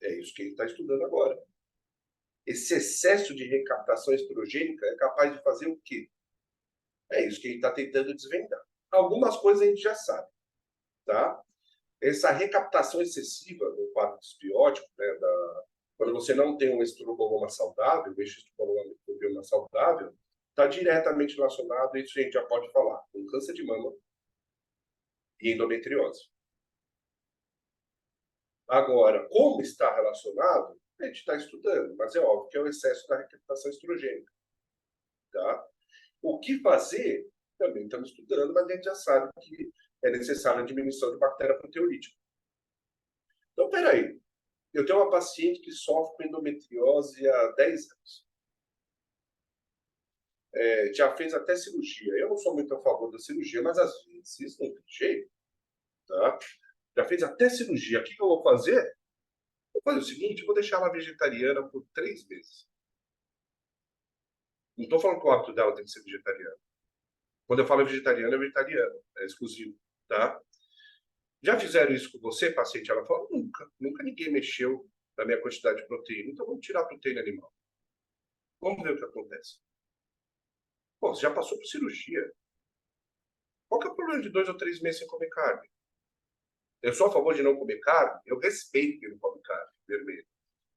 É isso que ele está estudando agora. Esse excesso de recaptação estrogênica é capaz de fazer o quê? É isso que ele está tentando desvendar. Algumas coisas a gente já sabe, tá? Essa recaptação excessiva no quadro desbiótico, né, quando você não tem um estroboloma saudável, um eixo estroboloma saudável, está diretamente relacionado, isso a gente já pode falar, com câncer de mama e endometriose. Agora, como está relacionado, a gente está estudando, mas é óbvio que é o excesso da recaptação estrogênica. Tá? O que fazer, também estamos estudando, mas a gente já sabe que é necessária a diminuição de bactéria proteolítica. Então, peraí, eu tenho uma paciente que sofre com endometriose há 10 anos. Já fez até cirurgia. Eu não sou muito a favor da cirurgia, mas às vezes não tem jeito. Tá? Já fez até cirurgia. O que eu vou fazer? Vou fazer o seguinte, vou deixar ela vegetariana por 3 meses. Não estou falando que o hábito dela tem que ser vegetariano. Quando eu falo vegetariano, é vegetariano. É exclusivo. Tá? Já fizeram isso com você, paciente? Ela falou, nunca. Nunca ninguém mexeu na minha quantidade de proteína. Então vamos tirar a proteína animal. Vamos ver o que acontece. Pô, você já passou por cirurgia. Qual que é o problema de 2 ou 3 meses sem comer carne? Eu sou a favor de não comer carne. Eu respeito quem não come carne vermelha.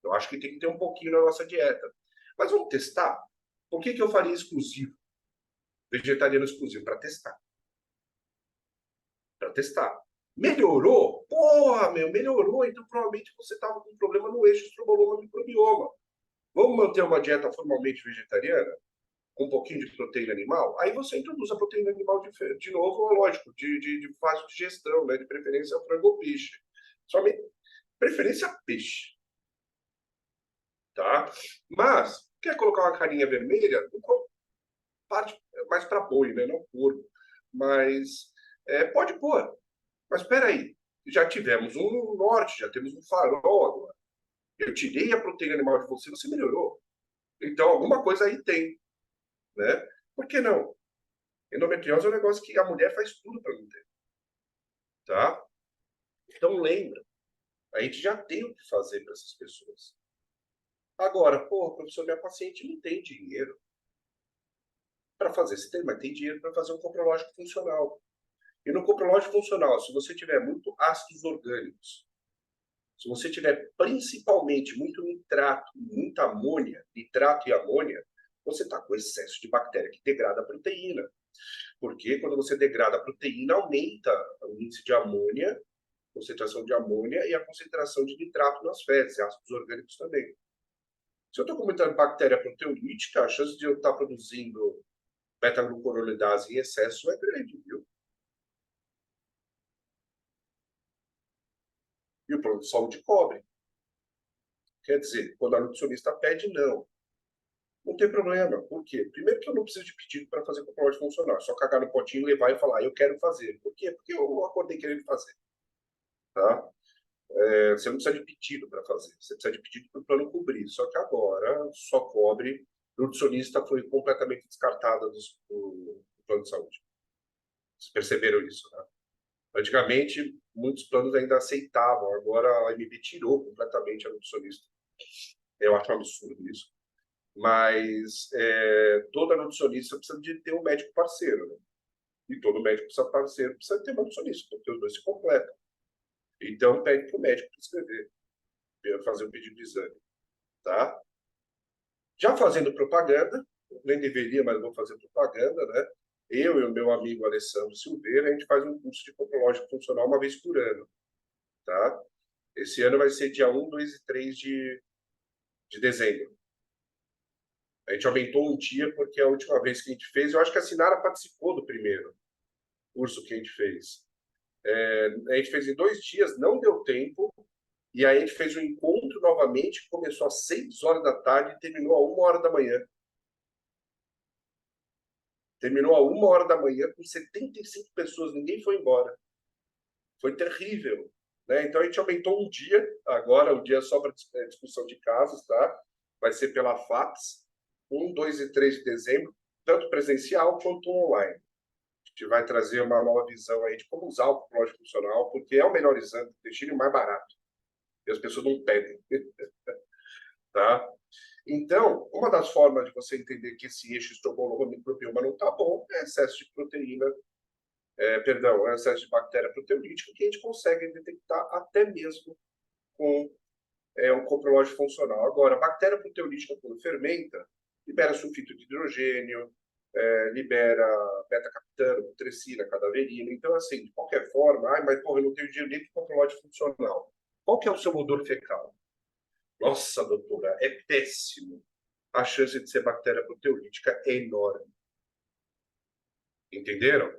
Eu acho que tem que ter um pouquinho na nossa dieta. Mas vamos testar? Por que eu faria exclusivo? Vegetariano exclusivo? Para testar. Para testar. Melhorou? Porra, melhorou. Então provavelmente você estava com um problema no eixo estroboloma microbioma. Vamos manter uma dieta formalmente vegetariana? Com um pouquinho de proteína animal? Aí você introduz a proteína animal de novo, lógico, de fácil digestão, né? De preferência frango ou peixe. Somente preferência peixe. Tá? Mas, quer colocar uma carinha vermelha? Parte mais para boi, né? Não porco. Mas pode pôr. Mas espera aí, já tivemos um no norte, já temos um farol agora. Eu tirei a proteína animal de você, você melhorou. Então, alguma coisa aí tem, né? Por que não? Endometriose é um negócio que a mulher faz tudo para não ter, tá? Então, lembra, a gente já tem o que fazer para essas pessoas. Agora, pô, professor, minha paciente não tem dinheiro para fazer esse tema, mas tem dinheiro para fazer um coprológico funcional. E no coprológico funcional, se você tiver muito ácidos orgânicos, se você tiver principalmente muito nitrato, muita amônia, nitrato e amônia, você está com excesso de bactéria que degrada a proteína. Porque quando você degrada a proteína, aumenta o índice de amônia, concentração de amônia e a concentração de nitrato nas fezes, ácidos orgânicos também. Se eu estou com muita bactéria proteolítica, a chance de eu estar produzindo beta-glucuronidase em excesso é grande, viu? E o plano de saúde cobre. Quer dizer, quando a nutricionista pede, não. Não tem problema. Por quê? Primeiro que eu não preciso de pedido para fazer coprológico funcional. É só cagar no potinho, levar e falar, eu quero fazer. Por quê? Porque eu acordei querendo fazer. Tá? Você não precisa de pedido para fazer. Você precisa de pedido para o plano cobrir. Só que agora só cobre. O nutricionista foi completamente descartada do plano de saúde. Vocês perceberam isso, né? Antigamente, muitos planos ainda aceitavam. Agora a AMB tirou completamente a nutricionista. Eu acho um absurdo isso. Mas toda nutricionista precisa de ter um médico parceiro, né? E todo médico precisa ter um nutricionista, porque os dois se completam. Então, pede para o médico prescrever, fazer um pedido de exame, tá? Já fazendo propaganda, nem deveria, mas vou fazer propaganda, né? Eu e o meu amigo Alessandro Silveira, a gente faz um curso de coprológico funcional uma vez por ano. tá? Esse ano vai ser dia 1, 2 e 3 de dezembro. A gente aumentou um dia porque a última vez que a gente fez, eu acho que a Sinara participou do primeiro curso que a gente fez. A gente fez em 2 dias, não deu tempo, e aí a gente fez um encontro novamente, que começou às 6 horas da tarde e terminou a 1 hora da manhã. Terminou a 1 hora da manhã com 75 pessoas, ninguém foi embora. Foi terrível. Né? Então a gente aumentou um dia, agora o dia é só para discussão de casos, tá? Vai ser pela fax, 1, 2 e 3 de dezembro, tanto presencial quanto online. A gente vai trazer uma nova visão aí de como usar o relógio funcional, porque é o melhor exame, deixa mais barato. E as pessoas não pedem. Tá? Então, uma das formas de você entender que esse eixo estroboloma-microbioma não está bom é excesso de proteína, perdão, é excesso de bactéria proteolítica, que a gente consegue detectar até mesmo com um coprológico funcional. Agora, a bactéria proteolítica, quando fermenta, libera sulfito de hidrogênio, libera beta-capitano, putrescina, cadaverina. Então, assim, de qualquer forma, mas porra, eu não tenho dinheiro nem para coprológico funcional. Qual que é o seu odor fecal? Nossa, doutora, é péssimo. A chance de ser bactéria proteolítica é enorme. Entenderam?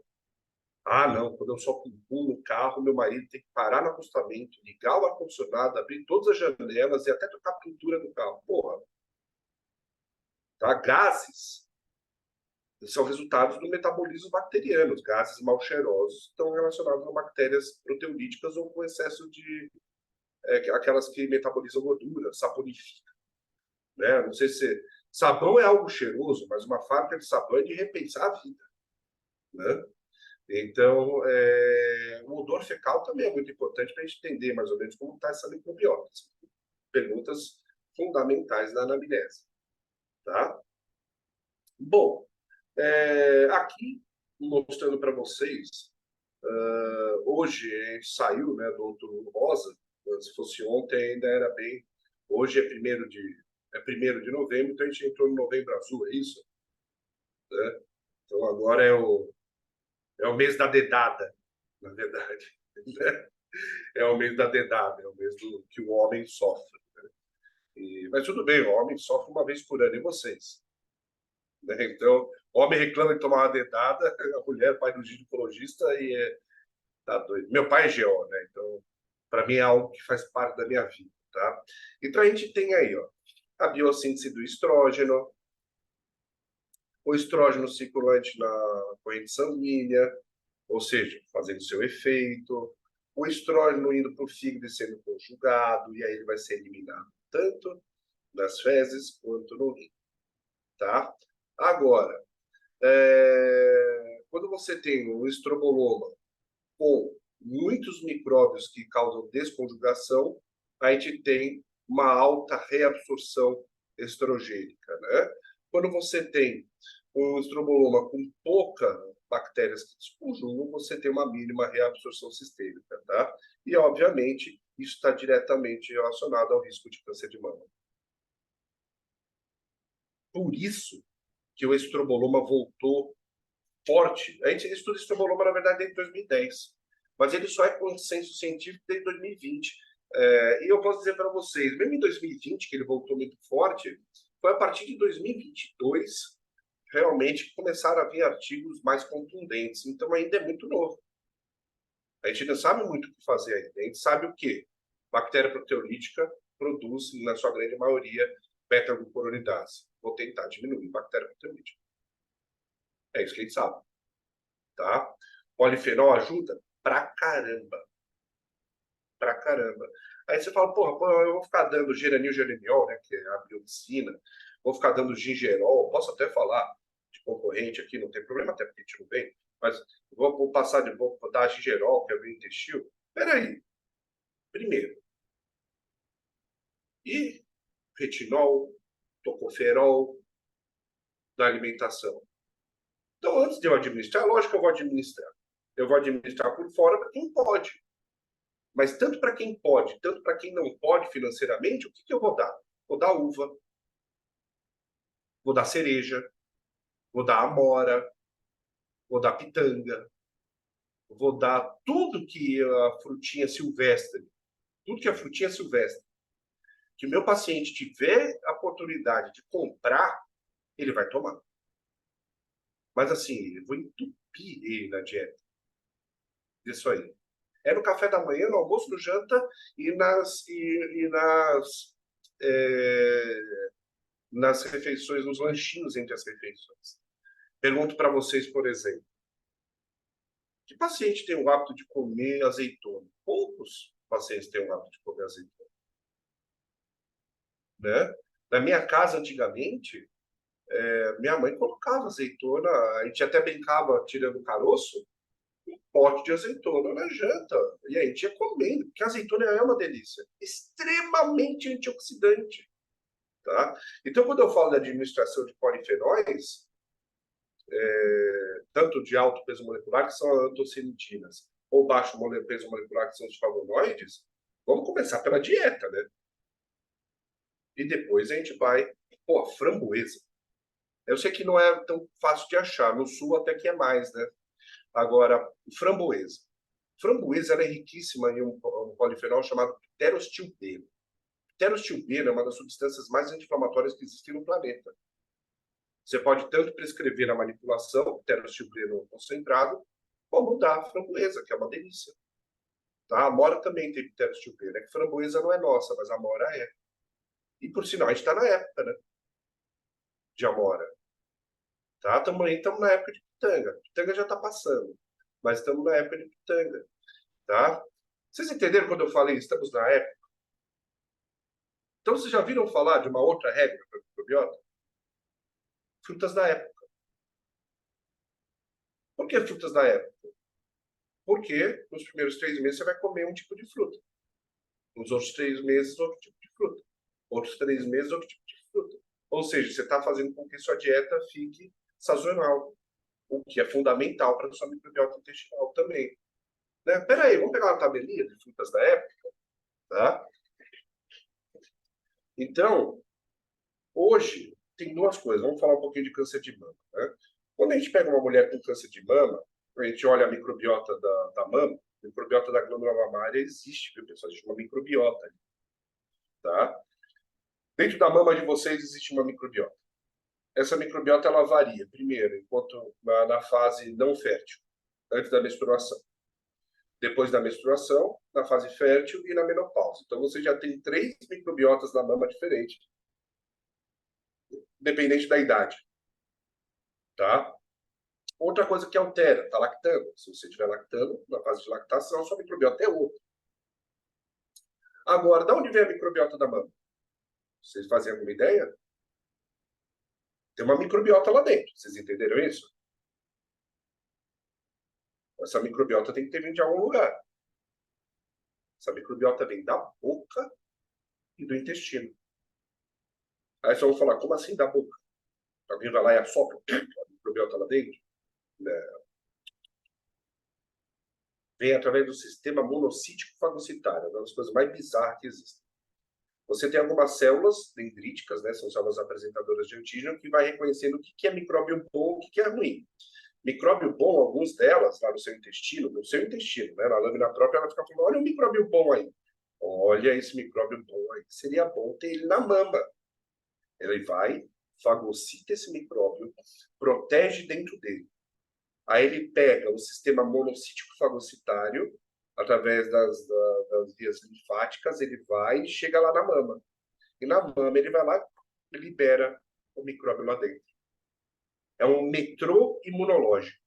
Ah, não, quando eu solto um pulo no carro, meu marido tem que parar no acostamento, ligar o ar-condicionado, abrir todas as janelas e até trocar a pintura do carro. Porra. Tá? Gases são resultados do metabolismo bacteriano. Os gases mal cheirosos estão relacionados a bactérias proteolíticas ou com excesso de aquelas que metabolizam gordura, saponificam. Né? Não sei se sabão é algo cheiroso, mas uma fábrica de sabão é de repensar a vida. Né? Então, o odor fecal também é muito importante para a gente entender mais ou menos como está essa microbiota. Perguntas fundamentais da anamnese. Tá? Bom, aqui mostrando para vocês, hoje a gente saiu, né, do Outubro Rosa. Se fosse ontem ainda era bem. Hoje é 1º de novembro, então a gente entrou no Novembro Azul, é isso? Né? Então agora é o mês da dedada, na verdade. Né? É o mês da dedada, é o mês que o homem sofre. Né? Mas tudo bem, o homem sofre uma vez por ano, e vocês? Né? Então, o homem reclama de tomar uma dedada, a mulher vai no ginecologista e tá doido. Meu pai é GO, né? Então, para mim é algo que faz parte da minha vida, tá? Então a gente tem aí, ó, a biossíntese do estrógeno, o estrógeno circulante na corrente sanguínea, ou seja, fazendo seu efeito, o estrógeno indo para o fígado e sendo conjugado, e aí ele vai ser eliminado tanto nas fezes quanto no rim, tá? Agora, quando você tem um estroboloma com muitos micróbios que causam desconjugação, a gente tem uma alta reabsorção estrogênica, né? Quando você tem um estroboloma com pouca bactérias que desconjugam, você tem uma mínima reabsorção sistêmica, tá? E, obviamente, isso está diretamente relacionado ao risco de câncer de mama. Por isso que o estroboloma voltou forte. A gente estuda estroboloma, na verdade, desde 2010, mas ele só é consenso científico desde 2020. E eu posso dizer para vocês, mesmo em 2020, que ele voltou muito forte, foi a partir de 2022 realmente começaram a vir artigos mais contundentes. Então ainda é muito novo. A gente não sabe muito o que fazer ainda. A gente sabe o quê? Bactéria proteolítica produz, na sua grande maioria, beta-glucuronidase. Vou tentar diminuir bactéria proteolítica. É isso que a gente sabe. Tá? Polifenol ajuda? Pra caramba. Pra caramba. Aí você fala, porra, eu vou ficar dando geranil, geraniol, né, que é a biomicina, vou ficar dando gingerol, posso até falar de concorrente aqui, não tem problema, até porque a gente não vem, mas vou dar gingerol, que é biointestil. Peraí. Primeiro, e retinol, tocoferol da alimentação? Então, antes de eu administrar, lógico que eu vou administrar. Eu vou administrar por fora para quem pode. Mas tanto para quem pode, tanto para quem não pode financeiramente, o que eu vou dar? Vou dar uva, vou dar cereja, vou dar amora, vou dar pitanga, vou dar tudo que a frutinha silvestre tudo que é frutinha silvestre, que o meu paciente tiver a oportunidade de comprar, ele vai tomar. Mas assim, eu vou entupir ele na dieta. Isso aí. É no café da manhã, no almoço, no janta e nas refeições, nos lanchinhos entre as refeições. Pergunto para vocês, por exemplo, que paciente tem o hábito de comer azeitona? Poucos pacientes têm o hábito de comer azeitona, né? Na minha casa, antigamente, minha mãe colocava azeitona, a gente até brincava tirando o caroço, um pote de azeitona na janta. E aí a gente ia comendo, porque a azeitona é uma delícia, extremamente antioxidante, tá? Então, quando eu falo da administração de polifenóis, tanto de alto peso molecular, que são antocianidinas, ou baixo peso molecular, que são os flavonoides, vamos começar pela dieta, né? E depois a gente vai... Pô, framboesa. Eu sei que não é tão fácil de achar, no sul até que é mais, né? Agora, framboesa. Framboesa ela é riquíssima em um polifenol chamado pterostilbeno. Pterostilbeno é uma das substâncias mais anti-inflamatórias que existem no planeta. Você pode tanto prescrever a manipulação, pterostilbeno concentrado, como dar a framboesa, que é uma delícia. Tá? A amora também tem pterostilbeno. É que framboesa não é nossa, mas a amora é. E, por sinal, a gente está na época, né, de amora. Tá? Também estamos na época de pitanga. Pitanga já está passando, mas estamos na época de pitanga. Tá? Vocês entenderam quando eu falei estamos na época? Então, vocês já viram falar de uma outra regra para microbiota? Frutas da época. Por que frutas da época? Porque nos primeiros 3 meses você vai comer um tipo de fruta. Nos outros 3 meses, outro tipo de fruta. Outros 3 meses, outro tipo de fruta. Ou seja, você está fazendo com que sua dieta fique sazonal, o que é fundamental para a sua microbiota intestinal também. Né? Peraí, vamos pegar uma tabelinha de frutas da época, tá? Então, hoje, tem duas coisas. Vamos falar um pouquinho de câncer de mama. Né? Quando a gente pega uma mulher com câncer de mama, a gente olha a microbiota da mama, a microbiota da glândula mamária existe, viu, pessoal? Existe uma microbiota. Tá? Dentro da mama de vocês existe uma microbiota. Essa microbiota ela varia, primeiro, enquanto na fase não fértil, antes da menstruação. Depois da menstruação, na fase fértil e na menopausa. Então você já tem 3 microbiotas na mama diferentes, dependente da idade. Tá? Outra coisa que altera, está lactando. Se você estiver lactando, na fase de lactação, sua microbiota é outra. Agora, de onde vem a microbiota da mama? Vocês fazem alguma ideia? Tem uma microbiota lá dentro. Vocês entenderam isso? Essa microbiota tem que ter vindo de algum lugar. Essa microbiota vem da boca e do intestino. Aí vocês vão falar, como assim da boca? Alguém vai lá e assopra a microbiota lá dentro? Vem através do sistema monocítico fagocitário, uma das coisas mais bizarras que existem. Você tem algumas células dendríticas, né, são células apresentadoras de antígeno, que vai reconhecendo o que é micróbio bom e o que é ruim. Micróbio bom, alguns delas, lá no seu intestino, né, na lâmina própria, ela fica falando, olha o micróbio bom aí. Olha esse micróbio bom aí. Seria bom ter ele na mama. Ele vai, fagocita esse micróbio, protege dentro dele. Aí ele pega o sistema monocítico fagocitário, através das vias linfáticas, ele vai e chega lá na mama. E na mama ele vai lá e libera o micróbio lá dentro. É um metrô imunológico,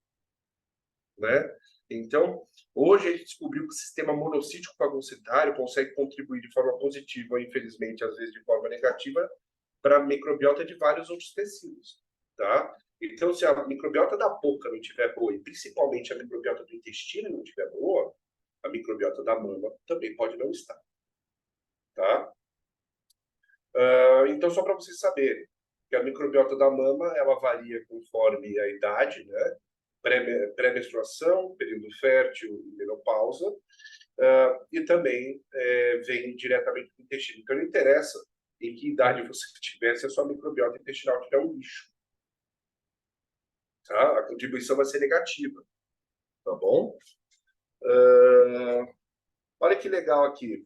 né? Então, hoje a gente descobriu que o sistema monocítico fagocitário consegue contribuir de forma positiva, ou infelizmente, às vezes de forma negativa, para a microbiota de vários outros tecidos, tá? Então, se a microbiota da boca não estiver boa, e principalmente a microbiota do intestino não estiver boa, a microbiota da mama também pode não estar, tá? Então, só para vocês saberem, que a microbiota da mama, ela varia conforme a idade, né? Pré-menstruação, período fértil e menopausa, e também vem diretamente do intestino. Então, não interessa em que idade você tiver, se a sua microbiota intestinal tiver um lixo. Tá? A contribuição vai ser negativa. Tá bom? Olha que legal aqui.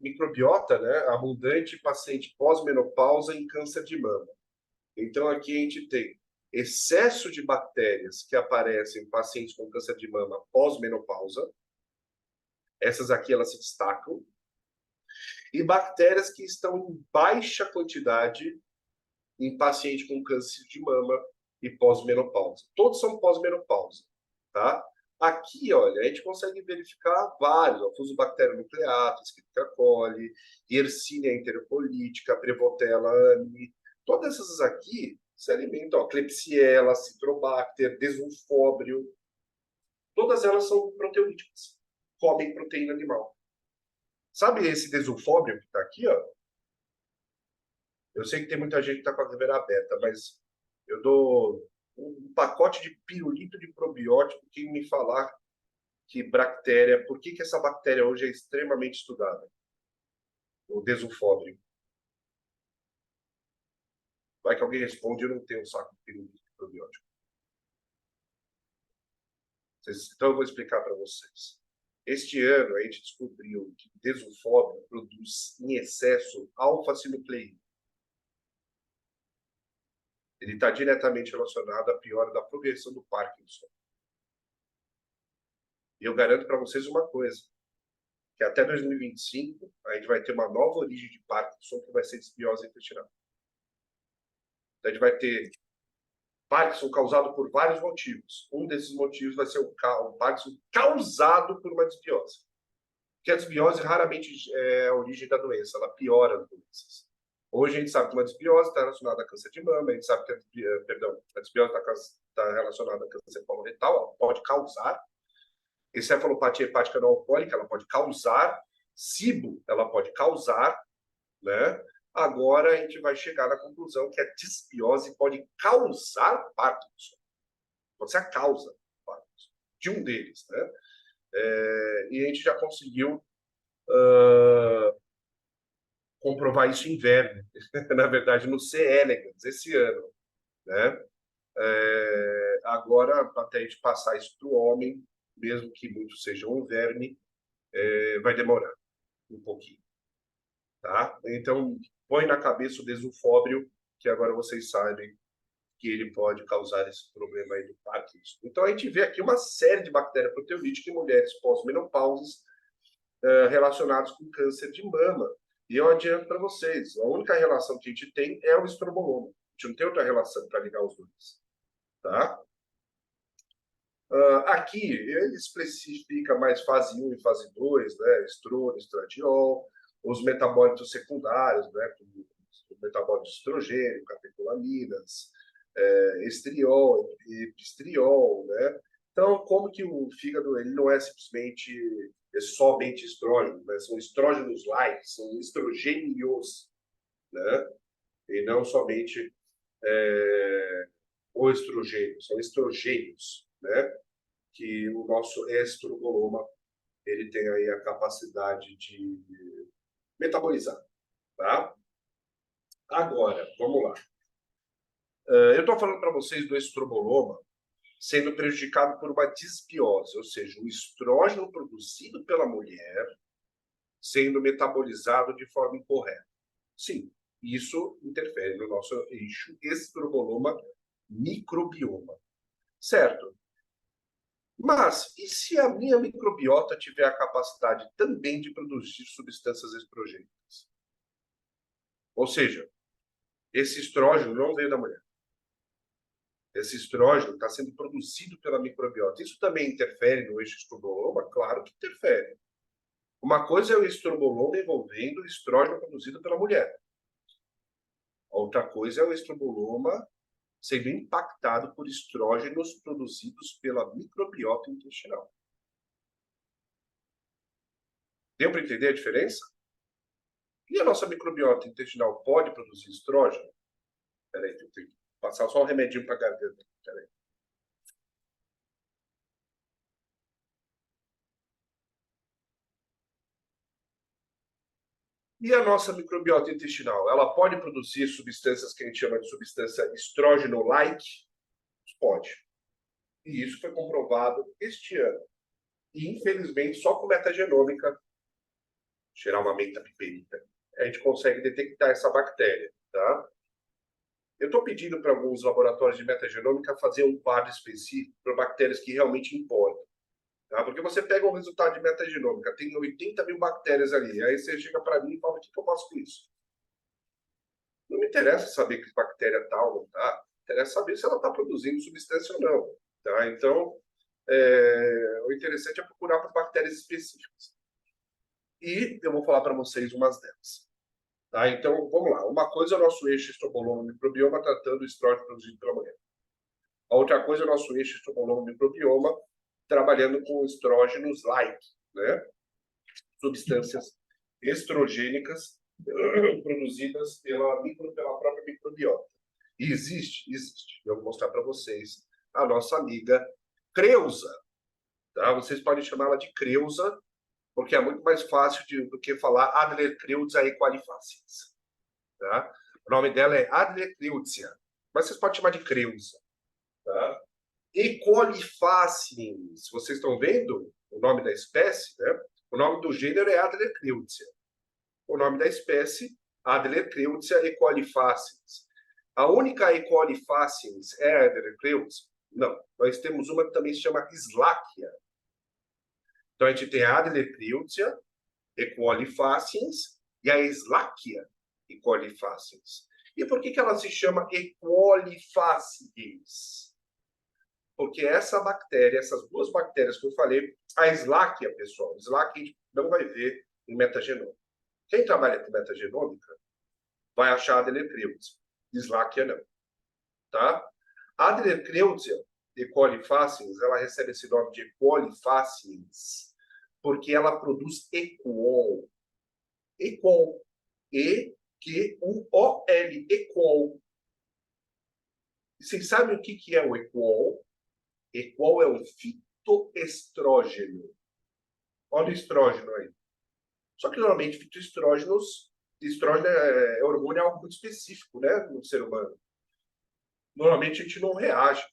microbiota, né, abundante em paciente pós-menopausa em câncer de mama. Então, aqui a gente tem excesso de bactérias que aparecem em pacientes com câncer de mama pós-menopausa. Essas aqui, elas se destacam. E bactérias que estão em baixa quantidade em paciente com câncer de mama e pós-menopausa. Todos são pós-menopausa, tá? Aqui, olha, a gente consegue verificar vários, ó, Fusobacterium nucleatum, Escherichia coli, Yersinia enterocolítica, Prevotella amni. Todas essas aqui se alimentam, ó, Klebsiella, Citrobacter, Desulfóbrio. Todas elas são proteolíticas, comem proteína animal. Sabe esse Desulfóbrio que está aqui, ó? Eu sei que tem muita gente que está com a câmera aberta, mas eu dou um pacote de pirulito de probiótico quem me falar que bactéria, por que essa bactéria hoje é extremamente estudada? O Desulfóbrio. Vai que alguém responde, eu não tenho um saco de pirulito de probiótico. Então eu vou explicar para vocês. Este ano a gente descobriu que Desulfóbrio produz em excesso alfa-sinucleína. Ele está diretamente relacionado à piora da progressão do Parkinson. E eu garanto para vocês uma coisa, que até 2025 a gente vai ter uma nova origem de Parkinson, que vai ser desbiose intestinal. Então a gente vai ter Parkinson causado por vários motivos. Um desses motivos vai ser o Parkinson causado por uma desbiose. Porque a desbiose raramente é a origem da doença, ela piora as doenças. Hoje a gente sabe que uma desbiose está relacionada a câncer de mama, a gente sabe que a desbiose está relacionada a câncer coloretal, ela pode causar. Encefalopatia hepática não alcoólica, ela pode causar. SIBO, ela pode causar, né? Agora a gente vai chegar na conclusão que a desbiose pode causar Parkinson. Pode ser a causa do Parkinson, de um deles, né? E a gente já conseguiu comprovar isso em verme, na verdade, no C. elegans, esse ano, né? Agora, até a gente passar isso para o homem, mesmo que muitos sejam um verme, vai demorar um pouquinho, tá? Então, põe na cabeça o Desulfóbrio, que agora vocês sabem que ele pode causar esse problema aí do Parkinson. Então, a gente vê aqui uma série de bactérias proteolíticas em mulheres pós-menopausas relacionadas com câncer de mama. E eu adianto para vocês, a única relação que a gente tem é o estroboloma. A gente não tem outra relação para ligar os dois, tá? Aqui, ele especifica mais fase 1 e fase 2, né? Estrona, estradiol, os metabólitos secundários, né? Como o metabólito de estrogênio, catecolaminas, estriol, epistriol, né? Então, como que o fígado ele não é simplesmente somente estrógeno, né? São estrógenos light, são estrogênios, né? E não somente o estrogênio, são estrogênios, né? Que o nosso estroboloma ele tem aí a capacidade de metabolizar, tá? Agora, vamos lá. Eu estou falando para vocês do estroboloma sendo prejudicado por uma disbiose, ou seja, o estrógeno produzido pela mulher sendo metabolizado de forma incorreta. Sim, isso interfere no nosso eixo estroboloma microbioma, certo? Mas, e se a minha microbiota tiver a capacidade também de produzir substâncias estrogênicas? Ou seja, esse estrógeno não veio da mulher. Esse estrógeno está sendo produzido pela microbiota. Isso também interfere no eixo estroboloma? Claro que interfere. Uma coisa é o estroboloma envolvendo o estrógeno produzido pela mulher. Outra coisa é o estroboloma sendo impactado por estrógenos produzidos pela microbiota intestinal. Deu para entender a diferença? E a nossa microbiota intestinal pode produzir estrógeno? Peraí, eu tenho que passar só um remedinho para a garganta. Peraí. E a nossa microbiota intestinal? Ela pode produzir substâncias que a gente chama de substância estrógeno-like? Pode. E isso foi comprovado este ano. E, infelizmente, só com metagenômica cheirar uma menta piperita, a gente consegue detectar essa bactéria, tá? Eu estou pedindo para alguns laboratórios de metagenômica fazer um quadro específico para bactérias que realmente importam. Tá? Porque você pega um resultado de metagenômica, tem 80 mil bactérias ali, aí você chega para mim e fala, o que eu faço com isso? Não me interessa saber que bactéria tal não está, interessa saber se ela está produzindo substância ou não. Tá? Então, o interessante é procurar por bactérias específicas. E eu vou falar para vocês umas delas. Tá? Então, vamos lá. Uma coisa é o nosso eixo estroboloma-microbioma tratando o estrógeno produzido pela mulher. A outra coisa é o nosso eixo estroboloma-microbioma trabalhando com estrógenos-like, né? Substâncias estrogênicas produzidas pela própria microbiota. E existe. Eu vou mostrar para vocês a nossa amiga Creusa. Tá? Vocês podem chamá-la de Creusa, porque é muito mais fácil do que falar Adler-Creuza equalifaciens. Tá? O nome dela é Adler-Creuzia, mas vocês podem chamar de Creusa. Tá? Equalifaciens, vocês estão vendo o nome da espécie, né? O nome do gênero é Adler-Creuzia. O nome da espécie, Adler-Creuzia equalifaciens. A única equalifaciens é a Adler-Creuzia? Não. Nós temos uma que também se chama Slackia. Então, a gente tem a Adler-Creuzia equalifaciens e a Slackia equalifaciens. E por que ela se chama equalifaciens? Porque essa bactéria, essas duas bactérias que eu falei, a Slackia, pessoal, Slackia a gente não vai ver em metagenômica. Quem trabalha com metagenômica vai achar a Adler-Creuzia. Slackia não. Tá? A Adler-Creuzia equalifaciens, ela recebe esse nome de equalifaciens porque ela produz equol. Equol. E-Q-U-O-L. Equol. E vocês sabem o que é o equol? Equol é um fitoestrógeno. Olha o estrógeno aí. Só que normalmente estrógeno é hormônio, é algo muito específico, né, no ser humano. Normalmente a gente não reage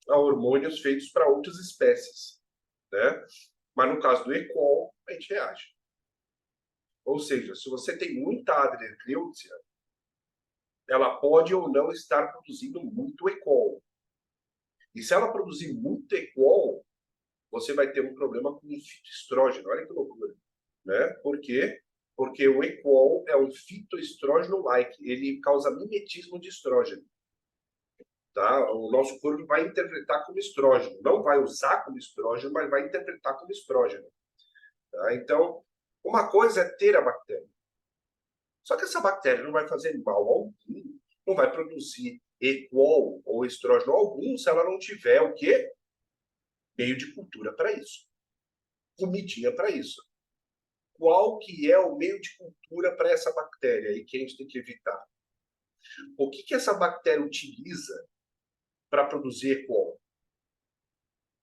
a hormônios feitos para outras espécies, né? Mas no caso do equol, a gente reage. Ou seja, se você tem muita Adler-Creuzia, ela pode ou não estar produzindo muito equol. E se ela produzir muito equol, você vai ter um problema com o fitoestrógeno. Olha que loucura. Né? Por quê? Porque o equol é um fitoestrógeno-like. Ele causa mimetismo de estrógeno. Tá? O nosso corpo vai interpretar como estrógeno. Não vai usar como estrógeno, mas vai interpretar como estrógeno. Tá? Então, uma coisa é ter a bactéria. Só que essa bactéria não vai fazer mal algum, não vai produzir equol ou estrógeno algum se ela não tiver o quê? Meio de cultura para isso. Comidinha para isso. Qual que é o meio de cultura para essa bactéria e que a gente tem que evitar? O que essa bactéria utiliza para produzir equol?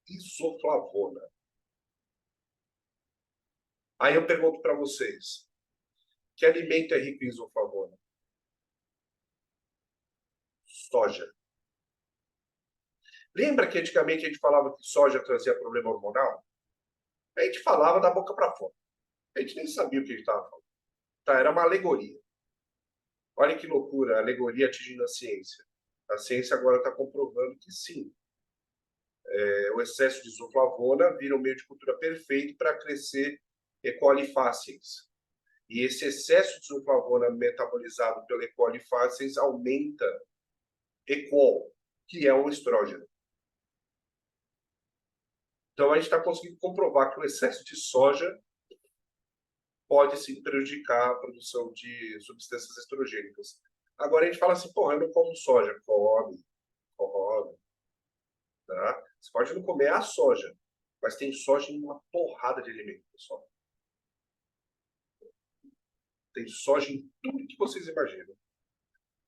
Isoflavona. Aí eu pergunto para vocês, que alimento é rico em isoflavona? Soja. Lembra que antigamente a gente falava que soja trazia problema hormonal? A gente falava da boca para fora. A gente nem sabia o que a gente estava falando. Tá, era uma alegoria. Olha que loucura, a alegoria atingindo a ciência. A ciência agora está comprovando que sim. O excesso de isoflavona vira um meio de cultura perfeito para crescer E. coli faciens. E esse excesso de isoflavona metabolizado pela E. coli faciens aumenta equol, que é um estrógeno. Então, a gente está conseguindo comprovar que o excesso de soja pode sim prejudicar a produção de substâncias estrogênicas. Agora a gente fala assim, pô, eu não como soja. Come. Tá? Você pode não comer a soja, mas tem soja em uma porrada de alimentos, pessoal. Tem soja em tudo que vocês imaginam.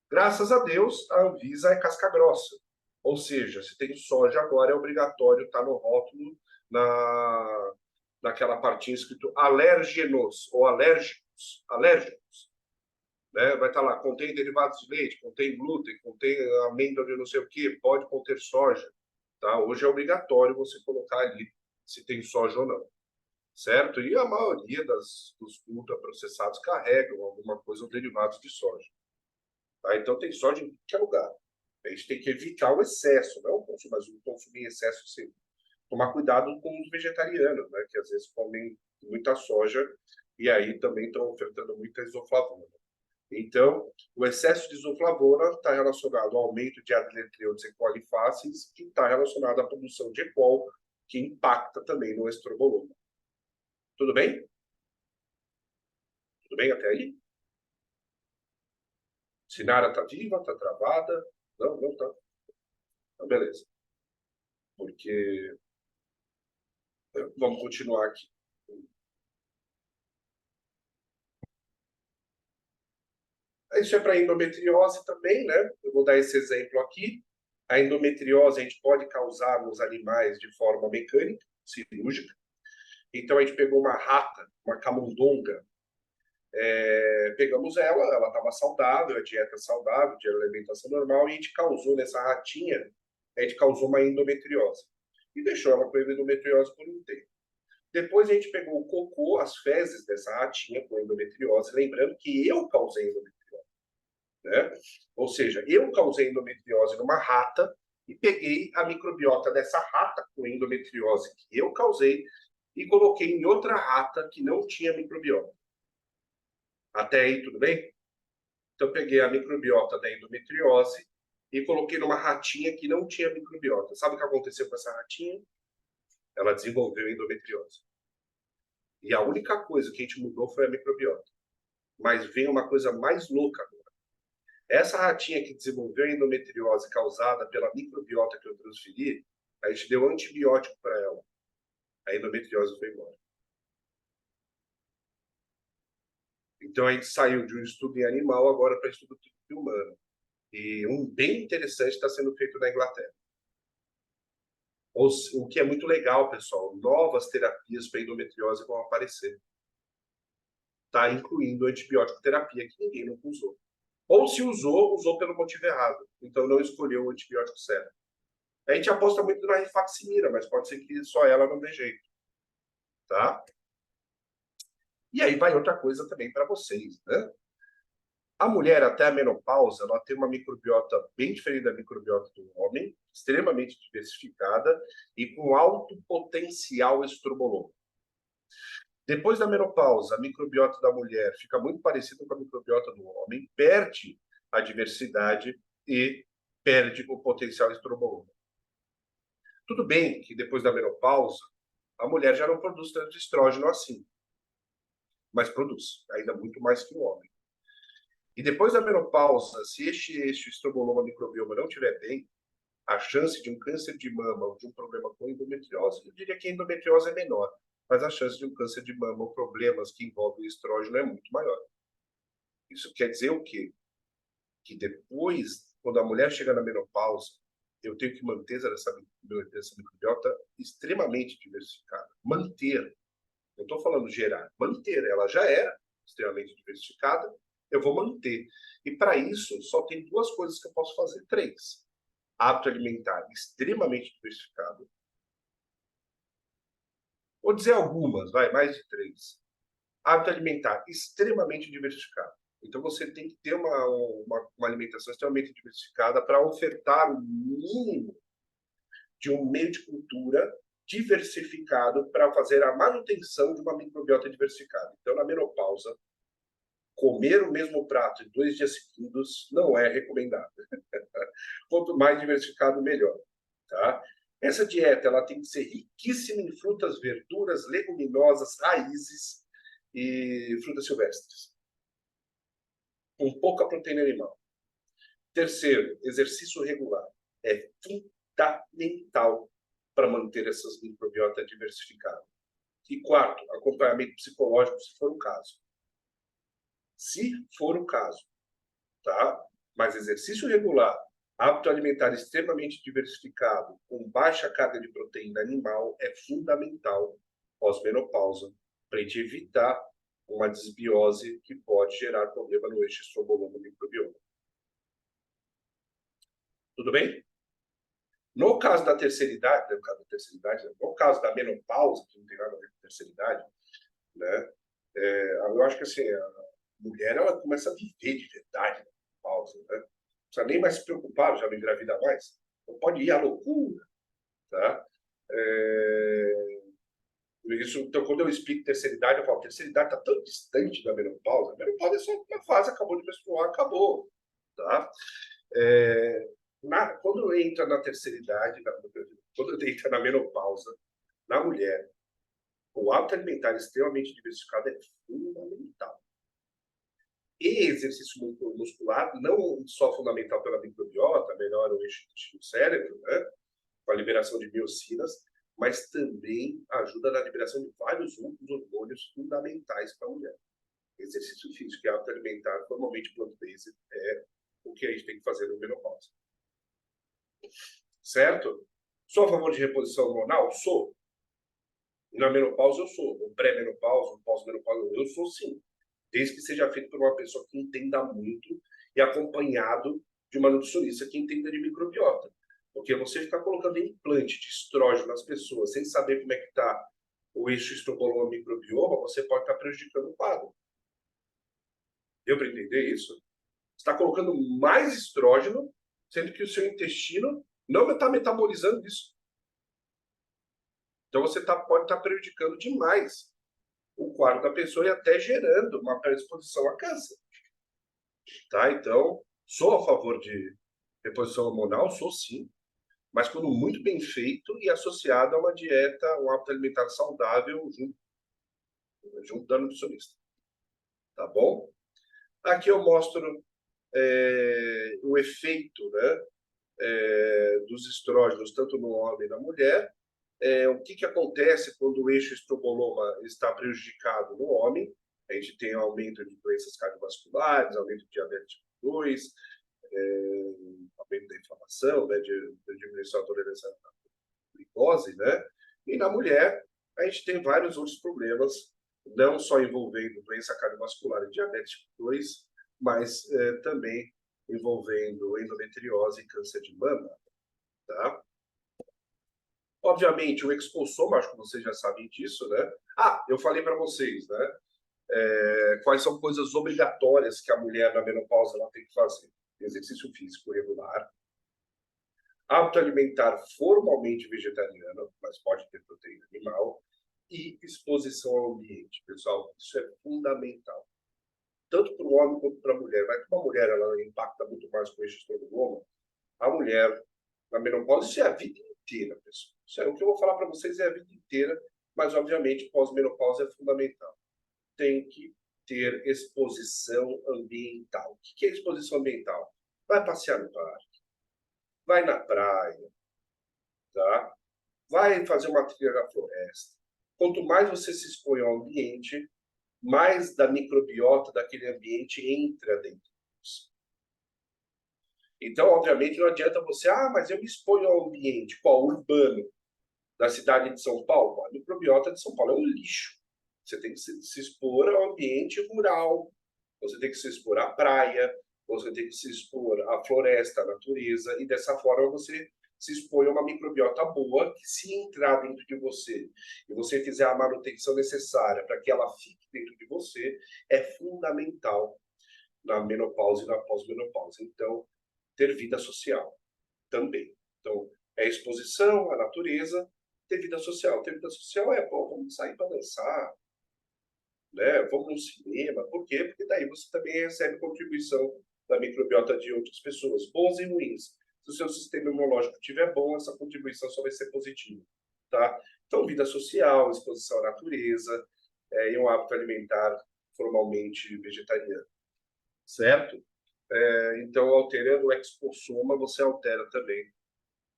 Graças a Deus, a Anvisa é casca grossa. Ou seja, se tem soja agora, é obrigatório estar no rótulo, naquela partinha escrito alérgenos ou alérgicos. Alérgicos. Né? Vai estar lá, contém derivados de leite, contém glúten, contém amêndoa de não sei o que, pode conter soja. Tá? Hoje é obrigatório você colocar ali se tem soja ou não. certo? E a maioria dos ultraprocessados carregam alguma coisa ou derivados de soja. Tá? Então, tem soja em qualquer lugar. A gente tem que evitar o excesso, não o consumo, mas o consumir em excesso, sim. Tomar cuidado com os vegetarianos, né? Que às vezes comem muita soja e aí também estão ofertando muita isoflavona. Então, o excesso de isoflavona está relacionado ao aumento de adletreones e colifáceis, que está relacionado à produção de ECOL, que impacta também no estroboloma. Tudo bem? Tudo bem até aí? Sinara está viva? Está travada? Não, não está. Então, beleza. Porque... Vamos continuar aqui. Isso é para endometriose também, né? Eu vou dar esse exemplo aqui. A endometriose a gente pode causar nos animais de forma mecânica, cirúrgica. Então a gente pegou uma rata, uma camundonga, pegamos ela estava saudável, a dieta saudável, de alimentação normal, e a gente causou nessa ratinha, a gente causou uma endometriose. E deixou ela com endometriose por um tempo. Depois a gente pegou o cocô, as fezes dessa ratinha com endometriose, lembrando que eu causei endometriose. Né? Ou seja, eu causei endometriose numa rata e peguei a microbiota dessa rata com endometriose que eu causei e coloquei em outra rata que não tinha microbiota. Até aí, tudo bem? Então, eu peguei a microbiota da endometriose e coloquei numa ratinha que não tinha microbiota. Sabe o que aconteceu com essa ratinha? Ela desenvolveu endometriose. E a única coisa que a gente mudou foi a microbiota. Mas vem uma coisa mais louca agora. Essa ratinha que desenvolveu a endometriose causada pela microbiota que eu transferi, a gente deu antibiótico para ela. A endometriose foi embora. Então a gente saiu de um estudo em animal agora para estudo humano. E um bem interessante está sendo feito na Inglaterra. O que é muito legal, pessoal, novas terapias para endometriose vão aparecer. Está incluindo antibiótico terapia que ninguém nunca usou. Ou se usou, usou pelo motivo errado. Então não escolheu o antibiótico certo. A gente aposta muito na rifaximina, mas pode ser que só ela não dê jeito. Tá? E aí vai outra coisa também para vocês, né? A mulher, até a menopausa, ela tem uma microbiota bem diferente da microbiota do homem, extremamente diversificada e com alto potencial estrobolômico. Depois da menopausa, a microbiota da mulher fica muito parecida com a microbiota do homem, perde a diversidade e perde o potencial estrobolômico. Tudo bem que depois da menopausa, a mulher já não produz tanto estrógeno assim, mas produz, ainda muito mais que o homem. E depois da menopausa, se este estroboloma microbioma não estiver bem, a chance de um câncer de mama ou de um problema com endometriose, eu diria que a endometriose é menor, mas a chance de um câncer de mama ou problemas que envolvem estrógeno é muito maior. Isso quer dizer o quê? Que depois, quando a mulher chega na menopausa, eu tenho que manter essa microbiota extremamente diversificada. Manter. Não estou falando gerar. Manter. Ela já era extremamente diversificada, eu vou manter. E para isso, só tem duas coisas que eu posso fazer. Três. Hábito alimentar extremamente diversificado. Vou dizer algumas, mais de três. Hábito alimentar extremamente diversificado. Então, você tem que ter uma alimentação extremamente diversificada para ofertar o mínimo de um meio de cultura diversificado para fazer a manutenção de uma microbiota diversificada. Então, na menopausa, comer o mesmo prato em 2 dias seguidos não é recomendado. Quanto mais diversificado, melhor. Tá? Essa dieta ela tem que ser riquíssima em frutas, verduras, leguminosas, raízes e frutas silvestres. Com pouca proteína animal. Terceiro, exercício regular. É fundamental para manter essas microbiotas diversificadas. E quarto, acompanhamento psicológico, se for o caso. Se for o caso, tá? Mas exercício regular, hábito alimentar extremamente diversificado, com baixa carga de proteína animal, é fundamental pós-menopausa, para a gente evitar uma desbiose que pode gerar problema no eixo estroboloma microbioma. Tudo bem? No caso da terceira idade, no caso da menopausa, que não tem nada a ver com terceira idade, né? Eu acho que assim, a mulher ela começa a viver de verdade na menopausa, né? Não precisa nem mais se preocupar, já não engravida mais. Não pode ir à loucura, tá? Isso, então, quando eu explico terceira idade, eu falo, terceira idade está tão distante da menopausa. A menopausa é só uma fase, acabou de menstruar, acabou, tá? Quando entra na terceira idade, quando entra na menopausa, na mulher, o hábito alimentar extremamente diversificado é fundamental. E exercício muscular, não só fundamental pela microbiota, melhora o eixo intestino-cérebro, né, com a liberação de miocinas, mas também ajuda na liberação de vários outros hormônios fundamentais para a mulher. Exercício físico e hábito alimentar, normalmente plant-based, é o que a gente tem que fazer no menopausa. Certo? Sou a favor de reposição hormonal? Sou. Na menopausa eu sou. No pré-menopausa, no pós-menopausa, eu sou sim. Desde que seja feito por uma pessoa que entenda muito e acompanhado de uma nutricionista que entenda de microbiota. Porque você ficar colocando implante de estrógeno nas pessoas sem saber como é que está o eixo estroboloma microbioma, você pode estar prejudicando o quadro. Deu para entender isso? Você está colocando mais estrógeno, sendo que o seu intestino não está metabolizando isso. Então você pode estar prejudicando demais o quadro da pessoa e até gerando uma predisposição a câncer. Tá? Então, sou a favor de reposição hormonal, sou sim, mas quando muito bem feito e associado a uma dieta, um hábito alimentar saudável junto da nutricionista. Tá bom? Aqui eu mostro o efeito, né, dos estrógenos, tanto no homem e na mulher. O que acontece quando o eixo estroboloma está prejudicado no homem? A gente tem aumento de doenças cardiovasculares, aumento de diabetes tipo 2, aumento da inflamação, né, de diminuição da tolerância à glicose, né? E na mulher, a gente tem vários outros problemas, não só envolvendo doença cardiovascular e diabetes tipo 2, mas também envolvendo endometriose e câncer de mama, tá? Obviamente, o exposoma, acho que vocês já sabem disso, né? Eu falei para vocês, né? Quais são coisas obrigatórias que a mulher na menopausa ela tem que fazer? Exercício físico regular, hábito alimentar formalmente vegetariano, mas pode ter proteína animal, e exposição ao ambiente. Pessoal, isso é fundamental. Tanto para o homem quanto para a mulher. Mas para a mulher, ela impacta muito mais com o eixo estômago. A mulher, na menopausa, isso é a vida inteira, pessoal. Isso é, o que eu vou falar para vocês é a vida inteira, mas, obviamente, pós-menopausa é fundamental. Tem que ter exposição ambiental. O que é exposição ambiental? Vai passear no parque, vai na praia, tá? Vai fazer uma trilha na floresta. Quanto mais você se expõe ao ambiente, mais da microbiota daquele ambiente entra dentro disso. Então, obviamente, não adianta você, mas eu me exponho ao ambiente, qual? Urbano, da cidade de São Paulo. A microbiota de São Paulo é um lixo. Você tem que se expor ao ambiente rural, você tem que se expor à praia, você tem que se expor à floresta, à natureza, e dessa forma você se expõe a uma microbiota boa, que se entrar dentro de você e você fizer a manutenção necessária para que ela fique dentro de você, é fundamental na menopausa e na pós-menopausa. Então, ter vida social também. Então, é exposição à natureza, ter vida social. Ter vida social vamos sair para dançar, né? Vamos no cinema. Por quê? Porque daí você também recebe contribuição da microbiota de outras pessoas, boas e ruins. Se o seu sistema imunológico estiver bom, essa contribuição só vai ser positiva, tá? Então, vida social, exposição à natureza, e um hábito alimentar formalmente vegetariano, certo? Então, alterando o exposoma, você altera também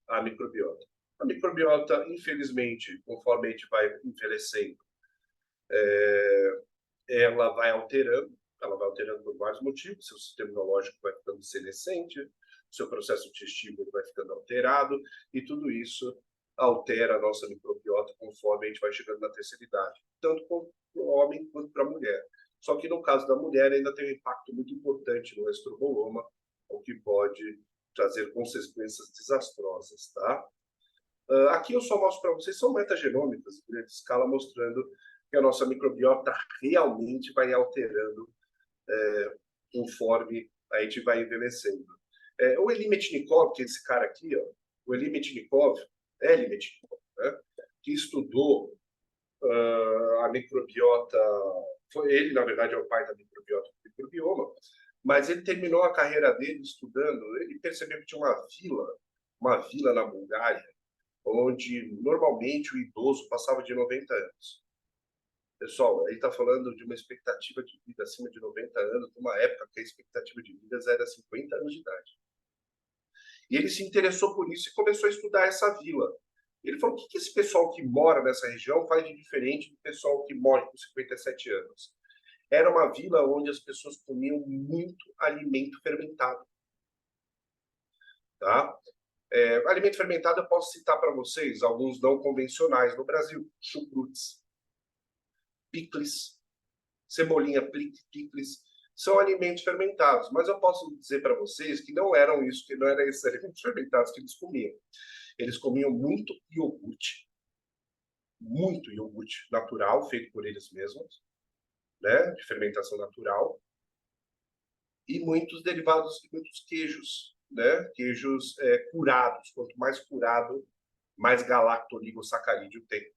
a microbiota. A microbiota, infelizmente, conforme a gente vai envelhecendo, ela vai alterando por vários motivos. Seu sistema imunológico vai ficando senescente, seu processo digestivo vai ficando alterado, e tudo isso altera a nossa microbiota conforme a gente vai chegando na terceira idade, tanto para o homem quanto para a mulher. Só que no caso da mulher ainda tem um impacto muito importante no estroboloma, o que pode trazer consequências desastrosas, tá? Aqui eu só mostro para vocês, são metagenômicas em grande escala, mostrando que a nossa microbiota realmente vai alterando conforme a gente vai envelhecendo. O Elie Metchnikov, que é esse cara aqui, ó, o Elie Metchnikov, né, que estudou a microbiota, ele, na verdade, é o pai da microbiota do microbioma, mas ele terminou a carreira dele estudando, ele percebeu que tinha uma vila na Bulgária, onde normalmente o idoso passava de 90 anos. Pessoal, ele está falando de uma expectativa de vida acima de 90 anos, numa época que a expectativa de vida era 50 anos de idade. E ele se interessou por isso e começou a estudar essa vila. Ele falou, o que esse pessoal que mora nessa região faz de diferente do pessoal que morre com 57 anos? Era uma vila onde as pessoas comiam muito alimento fermentado. Tá? Alimento fermentado eu posso citar para vocês alguns não convencionais no Brasil. Chucrutes, picles, cebolinha, picles, são alimentos fermentados. Mas eu posso dizer para vocês que não eram isso, que não eram esses alimentos fermentados que eles comiam. Eles comiam muito iogurte natural, feito por eles mesmos, né, de fermentação natural, e muitos derivados, muitos queijos, né, queijos curados. Quanto mais curado, mais galactooligosacarídeo tem.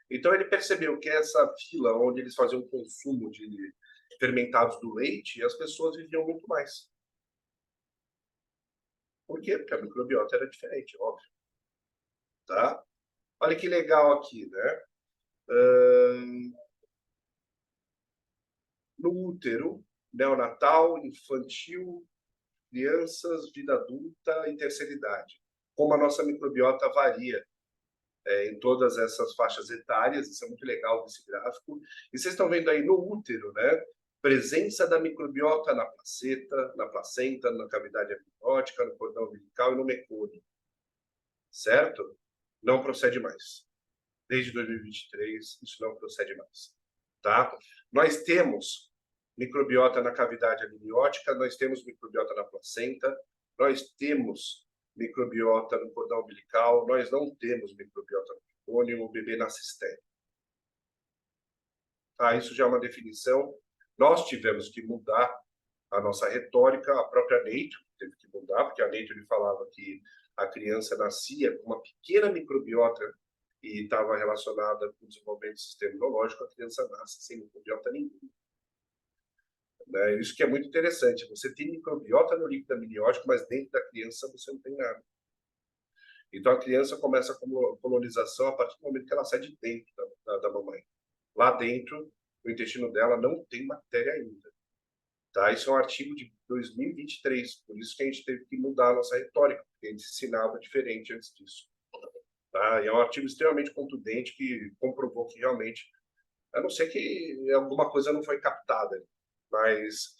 Então ele percebeu que essa vila onde eles faziam o consumo de fermentados do leite, as pessoas viviam muito mais. Por quê? Porque a microbiota era diferente, óbvio. Tá? Olha que legal aqui, né? No útero, neonatal, infantil, crianças, vida adulta e terceira idade. Como a nossa microbiota varia em todas essas faixas etárias, isso é muito legal desse gráfico. E vocês estão vendo aí no útero, né? Presença da microbiota na placenta, na cavidade amniótica, no cordão umbilical e no mecônio. Certo? Não procede mais. Desde 2023, isso não procede mais. Tá? Nós temos microbiota na cavidade amniótica, nós temos microbiota na placenta, nós temos microbiota no cordão umbilical, nós não temos microbiota no mecônio, o bebê nasce estéril. Tá? Isso já é uma definição. Nós tivemos que mudar a nossa retórica, a própria Nature teve que mudar, porque a Nature falava que a criança nascia com uma pequena microbiota e estava relacionada com o desenvolvimento do sistema imunológico, a criança nasce sem microbiota nenhuma. Né? Isso que é muito interessante. Você tem microbiota no líquido amniótico, mas dentro da criança você não tem nada. Então a criança começa a colonização a partir do momento que ela sai de dentro da mamãe. Lá dentro, o intestino dela não tem bactéria ainda. Tá? Isso é um artigo de 2023, por isso que a gente teve que mudar a nossa retórica, porque a gente ensinava diferente antes disso. Tá? E é um artigo extremamente contundente que comprovou que realmente, a não ser que alguma coisa não foi captada, mas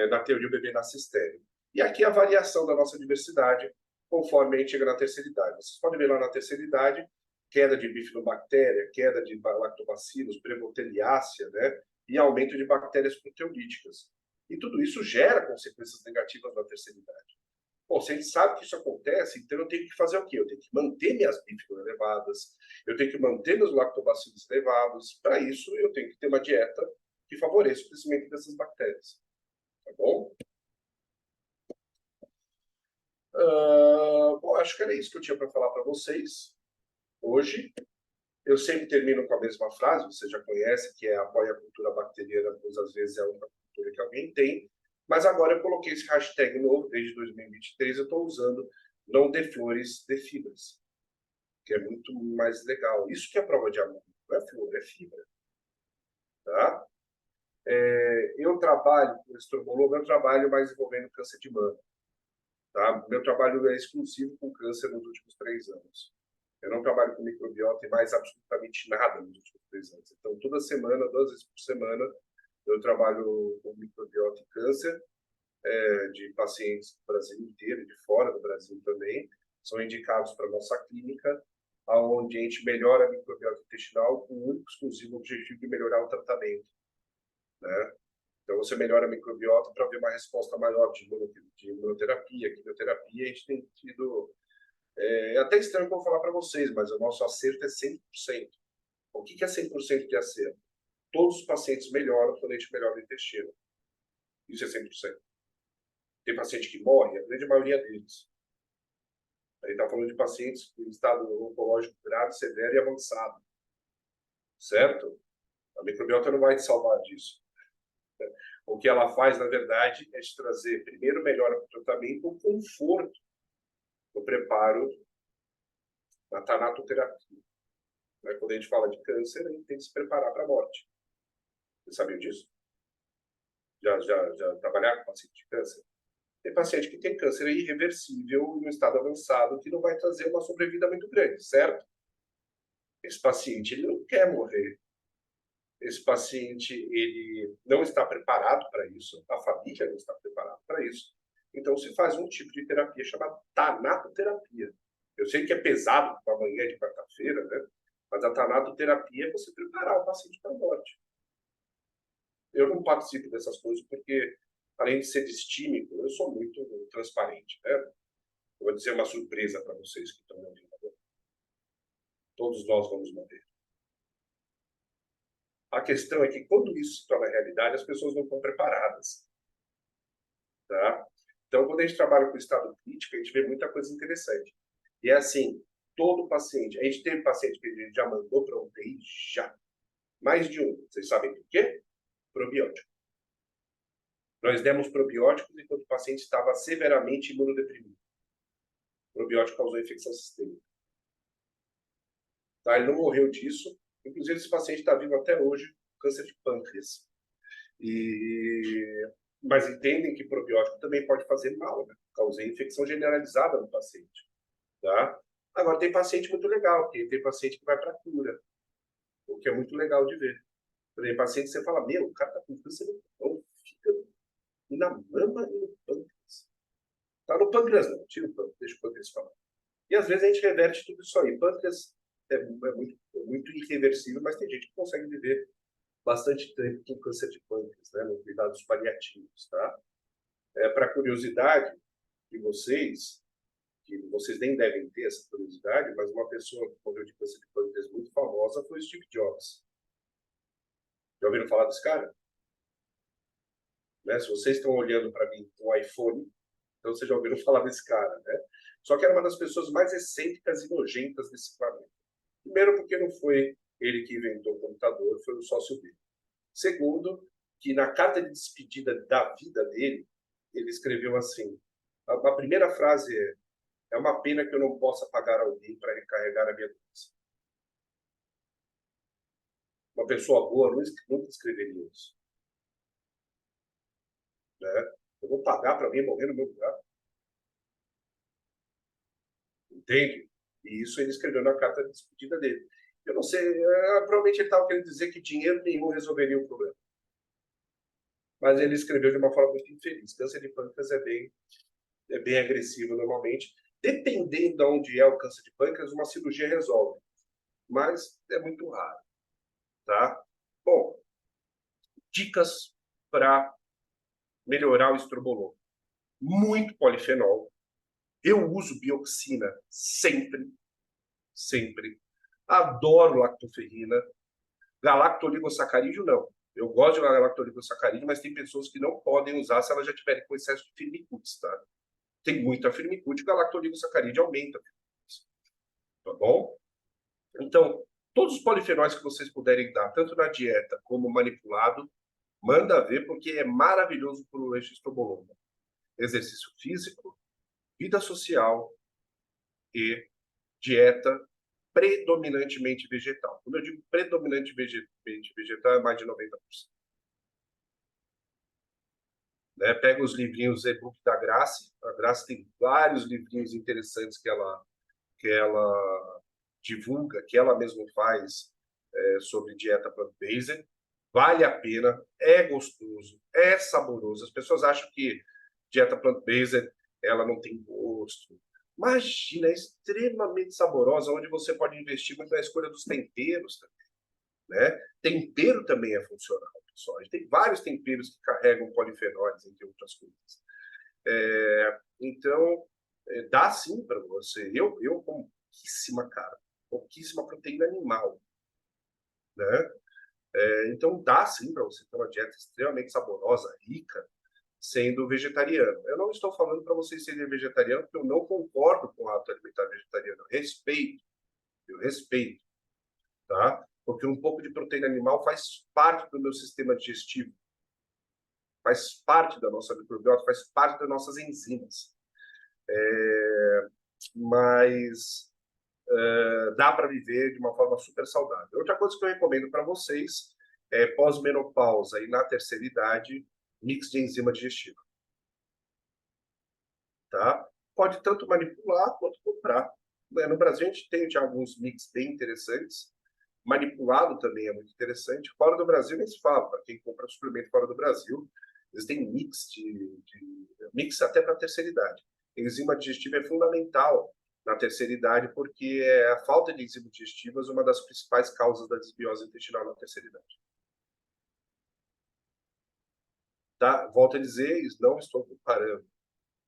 na teoria o bebê nasce estéril. E aqui a variação da nossa diversidade conforme a gente chega na terceira idade. Vocês podem ver lá na terceira idade, queda de bifidobactéria, queda de lactobacilos, prevoteliácea, né? E aumento de bactérias proteolíticas. E tudo isso gera consequências negativas na terceira idade. Bom, se a gente sabe que isso acontece, então eu tenho que fazer o quê? Eu tenho que manter minhas bífidas elevadas, eu tenho que manter meus lactobacilos elevados. Para isso, eu tenho que ter uma dieta que favoreça o crescimento dessas bactérias. Tá bom? Bom, acho que era isso que eu tinha para falar para vocês hoje. Eu sempre termino com a mesma frase, você já conhece, que é apoia a cultura bacteriana, pois às vezes é a única cultura que alguém tem. Mas agora eu coloquei esse hashtag novo, desde 2023, eu estou usando não dê flores, dê fibras, que é muito mais legal. Isso que é prova de amor, não é flor, é fibra. Tá? Eu trabalho, como estromólogo, eu trabalho mais envolvendo câncer de mama. Tá? Meu trabalho é exclusivo com câncer nos últimos 3 anos. Eu não trabalho com microbiota e mais absolutamente nada nos últimos 3 anos. Então, toda semana, 2 vezes por semana, eu trabalho com microbiota e câncer de pacientes do Brasil inteiro e de fora do Brasil também. São indicados para a nossa clínica, onde a gente melhora a microbiota intestinal com o único exclusivo objetivo de melhorar o tratamento. Né? Então, você melhora a microbiota para ver uma resposta maior de imunoterapia, quimioterapia. A gente tem tido... É até estranho que eu vou falar para vocês, mas o nosso acerto é 100%. O que é 100% de acerto? Todos os pacientes melhoram quando a gente melhora o intestino. Isso é 100%. Tem paciente que morre, a grande maioria deles. A gente está falando de pacientes em estado oncológico grave, severo e avançado. Certo? A microbiota não vai te salvar disso. O que ela faz, na verdade, é te trazer, primeiro, melhora para o tratamento, o conforto no preparo da tanatoterapia. Quando a gente fala de câncer, a gente tem que se preparar para a morte. Você sabia disso? Já trabalhar com paciente de câncer? Tem paciente que tem câncer irreversível no estado avançado, que não vai trazer uma sobrevida muito grande, certo? Esse paciente ele não quer morrer. Esse paciente ele não está preparado para isso, a família não está preparada para isso. Então se faz um tipo de terapia chamada tanatoterapia. Eu sei que é pesado para amanhã de quarta-feira, né? Mas a tanatoterapia é você preparar o paciente para a morte. Eu não participo dessas coisas porque, além de ser distímico, eu sou muito transparente, né? Eu vou dizer uma surpresa para vocês que estão me ouvindo. Todos nós vamos morrer. A questão é que, quando isso se torna realidade, as pessoas não estão preparadas. Tá? Então, quando a gente trabalha com estado crítico, a gente vê muita coisa interessante. E é assim, todo paciente... A gente teve paciente que a gente já mandou para UTI, já. Mais de um. Vocês sabem por quê? Probiótico. Nós demos probióticos enquanto o paciente estava severamente imunodeprimido. O probiótico causou infecção sistêmica. Tá? Ele não morreu disso. Inclusive, esse paciente está vivo até hoje, câncer de pâncreas. Mas entendem que probiótico também pode fazer mal, né? Causar infecção generalizada no paciente. Tá? Agora, tem paciente muito legal, tem paciente que vai para cura, o que é muito legal de ver. Tem paciente que você fala, meu, o cara está com câncer no pão, fígado, na mama e no pâncreas. Tá no pâncreas não, tira o pâncreas, deixa o pâncreas falar. E às vezes a gente reverte tudo isso aí. Pâncreas é muito irreversível, mas tem gente que consegue viver bastante tempo com câncer de pâncreas, né, no cuidados paliativos, tá? Para curiosidade de vocês, que vocês nem devem ter essa curiosidade, mas uma pessoa que morreu de câncer de pâncreas muito famosa foi Steve Jobs. Já ouviram falar desse cara? Né? Se vocês estão olhando para mim com um iPhone, então vocês já ouviram falar desse cara, né? Só que era uma das pessoas mais excêntricas e nojentas desse planeta. Primeiro, porque não foi ele que inventou o computador, foi o sócio dele. Segundo, que na carta de despedida da vida dele, ele escreveu assim: a primeira frase é uma pena que eu não possa pagar alguém para carregar a minha doença. Uma pessoa boa nunca escreveria isso. Né? Eu vou pagar para alguém morrer no meu lugar. Entende? E isso ele escreveu na carta de despedida dele. Eu não sei, provavelmente ele estava querendo dizer que dinheiro nenhum resolveria o problema. Mas ele escreveu de uma forma muito infeliz. Câncer de pâncreas é bem agressivo normalmente. Dependendo de onde é o câncer de pâncreas, uma cirurgia resolve. Mas é muito raro. Tá? Bom, dicas para melhorar o estroboloma. Muito polifenol. Eu uso bioxina sempre. Sempre. Adoro lactoferrina. Galactooligosacarídeo, não. Eu gosto de galactooligosacarídeo, mas tem pessoas que não podem usar se elas já tiverem com excesso de firmicutes, tá? Tem muita firmicute, o galactooligosacarídeo aumenta a firmicute. Tá bom? Então, todos os polifenóis que vocês puderem dar, tanto na dieta como manipulado, manda ver, porque é maravilhoso para o eixo estroboloma. Exercício físico, vida social e dieta predominantemente vegetal. Quando eu digo predominantemente vegetal, é mais de 90%. Né? Pega os livrinhos e-book da Grace. A Grace tem vários livrinhos interessantes que ela divulga, que ela mesma faz sobre dieta plant-based. Vale a pena, é gostoso, é saboroso. As pessoas acham que dieta plant-based ela não tem gosto. Imagina, é extremamente saborosa, onde você pode investir muito na escolha dos temperos também. Né? Tempero também é funcional. só. A gente tem vários temperos que carregam polifenóis, entre outras coisas. Então, dá sim para você. Eu como pouquíssima, cara, pouquíssima proteína animal, né? Então, dá sim para você ter uma dieta extremamente saborosa, rica, sendo vegetariano. Eu não estou falando para vocês serem vegetarianos, porque eu não concordo com o hábito alimentar vegetariano. Eu respeito, tá? Porque um pouco de proteína animal faz parte do meu sistema digestivo, faz parte da nossa microbiota, faz parte das nossas enzimas. Mas dá para viver de uma forma super saudável. Outra coisa que eu recomendo para vocês é pós-menopausa e na terceira idade, mix de enzima digestiva. Tá? Pode tanto manipular quanto comprar. No Brasil, a gente tem já alguns mix bem interessantes. Manipulado também é muito interessante. Fora do Brasil, nem se fala. Para quem compra suplemento fora do Brasil, eles têm mix até para a terceira idade. Enzima digestiva é fundamental na terceira idade, porque a falta de enzimas digestivas é uma das principais causas da desbiose intestinal na terceira idade. Tá? Volto a dizer, não estou comparando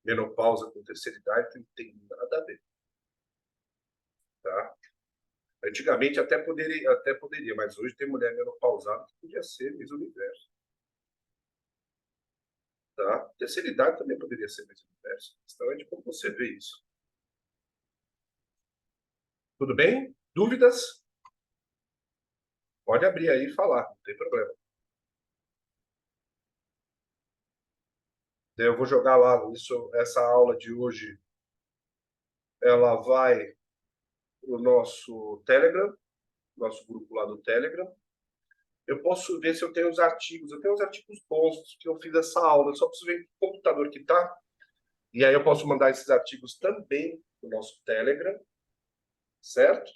menopausa com terceira idade, que não tem nada a ver. Tá? Antigamente até poderia, mas hoje tem mulher menopausada que podia ser Miss Universo. Tá? Terceira idade também poderia ser Miss Universo. A questão é de como você vê isso. Tudo bem? Dúvidas? Pode abrir aí e falar, não tem problema. Eu vou jogar lá essa aula de hoje. Ela vai para o nosso Telegram, nosso grupo lá do Telegram. Eu posso ver se eu tenho os artigos. Eu tenho os artigos bons que eu fiz essa aula. Eu só preciso ver o computador que está. E aí eu posso mandar esses artigos também no nosso Telegram, certo?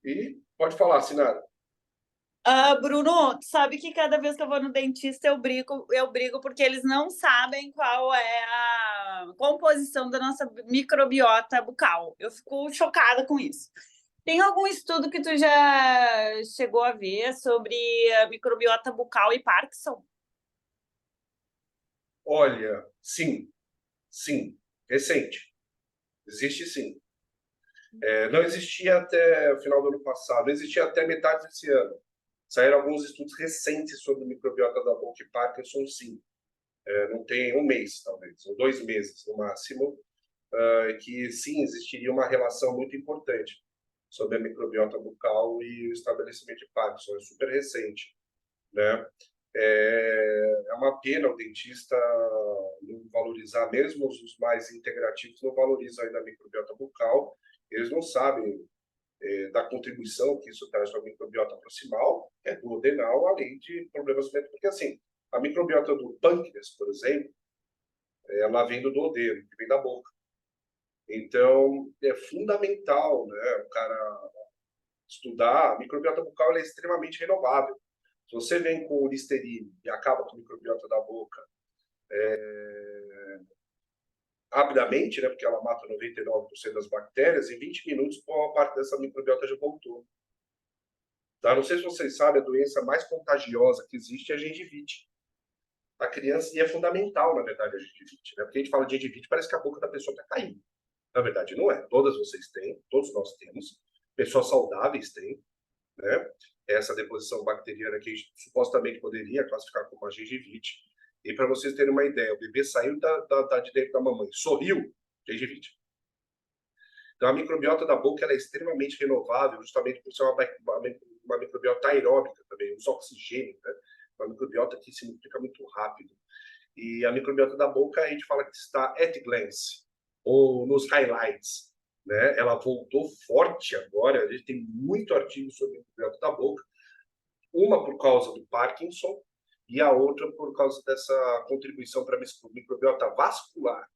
E pode falar, Sinara. Bruno, tu sabe que cada vez que eu vou no dentista eu brigo porque eles não sabem qual é a composição da nossa microbiota bucal. Eu fico chocada com isso. Tem algum estudo que tu já chegou a ver sobre a microbiota bucal e Parkinson? Olha, sim, recente. Existe sim. Não existia até o final do ano passado, não existia até metade desse ano. Saíram alguns estudos recentes sobre microbiota da boca e Parkinson, sim. Não tem um mês, talvez, ou 2 meses no máximo, que sim, existiria uma relação muito importante sobre a microbiota bucal e o estabelecimento de Parkinson. É super recente, né? É uma pena o dentista não valorizar, mesmo os mais integrativos não valorizam ainda a microbiota bucal. Eles não sabem da contribuição que isso traz para a microbiota proximal, duodenal, além de problemas, porque assim, a microbiota do pâncreas, por exemplo, ela vem do duodeno, que vem da boca. Então, é fundamental, né, o cara estudar. A microbiota bucal ela é extremamente renovável. Se você vem com Listerine e acaba com a microbiota da boca rapidamente, né, porque ela mata 99% das bactérias, em 20 minutos, boa parte dessa microbiota já voltou. Tá? Não sei se vocês sabem, a doença mais contagiosa que existe é a gengivite. A criança, e é fundamental, na verdade, a gengivite. Né? Porque a gente fala de gengivite, parece que a boca da pessoa está caindo. Na verdade, não é. Todas vocês têm, todos nós temos. Pessoas saudáveis têm, né? Essa deposição bacteriana que a gente supostamente poderia classificar como uma gengivite. E para vocês terem uma ideia, o bebê saiu de dentro da mamãe, sorriu, gengivite. Então, a microbiota da boca ela é extremamente renovável, justamente por ser uma microbiota aeróbica também, usa oxigênio, né? Uma microbiota que se multiplica muito rápido. E a microbiota da boca, a gente fala que está at glance, ou nos highlights. Né? Ela voltou forte agora, a gente tem muito artigo sobre a microbiota da boca, uma por causa do Parkinson e a outra por causa dessa contribuição para a microbiota vascular.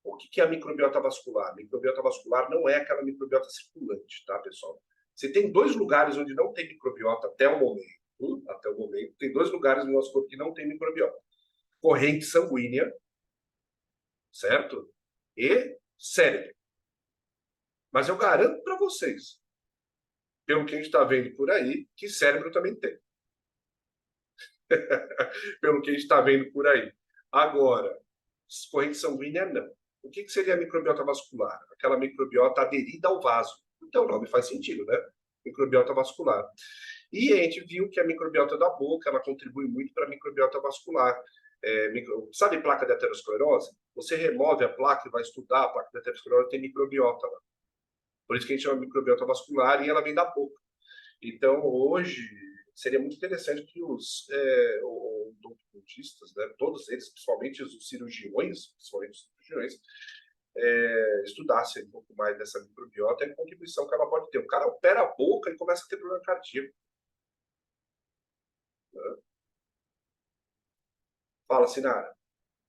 O que é a microbiota vascular? A microbiota vascular não é aquela microbiota circulante, tá, pessoal? Você tem 2 lugares onde não tem microbiota até o momento, tem 2 lugares no nosso corpo que não tem microbiota. Corrente sanguínea, certo? E cérebro. Mas eu garanto para vocês, pelo que a gente está vendo por aí, que cérebro também tem. pelo que a gente está vendo por aí. Agora, corrente sanguínea, não. O que seria a microbiota vascular? Aquela microbiota aderida ao vaso. Então, o nome faz sentido, né? Microbiota vascular. E a gente viu que a microbiota da boca, ela contribui muito para a microbiota vascular. Sabe placa de aterosclerose? Você remove a placa e vai estudar a placa de aterosclerose, tem microbiota lá. Por isso que a gente chama de microbiota vascular e ela vem da boca. Então, hoje, seria muito interessante que os odontistas, né, todos eles, principalmente os cirurgiões, estudassem um pouco mais dessa microbiota e a contribuição que ela pode ter. O cara opera a boca e começa a ter problema cardíaco. Né? Fala, Sinara.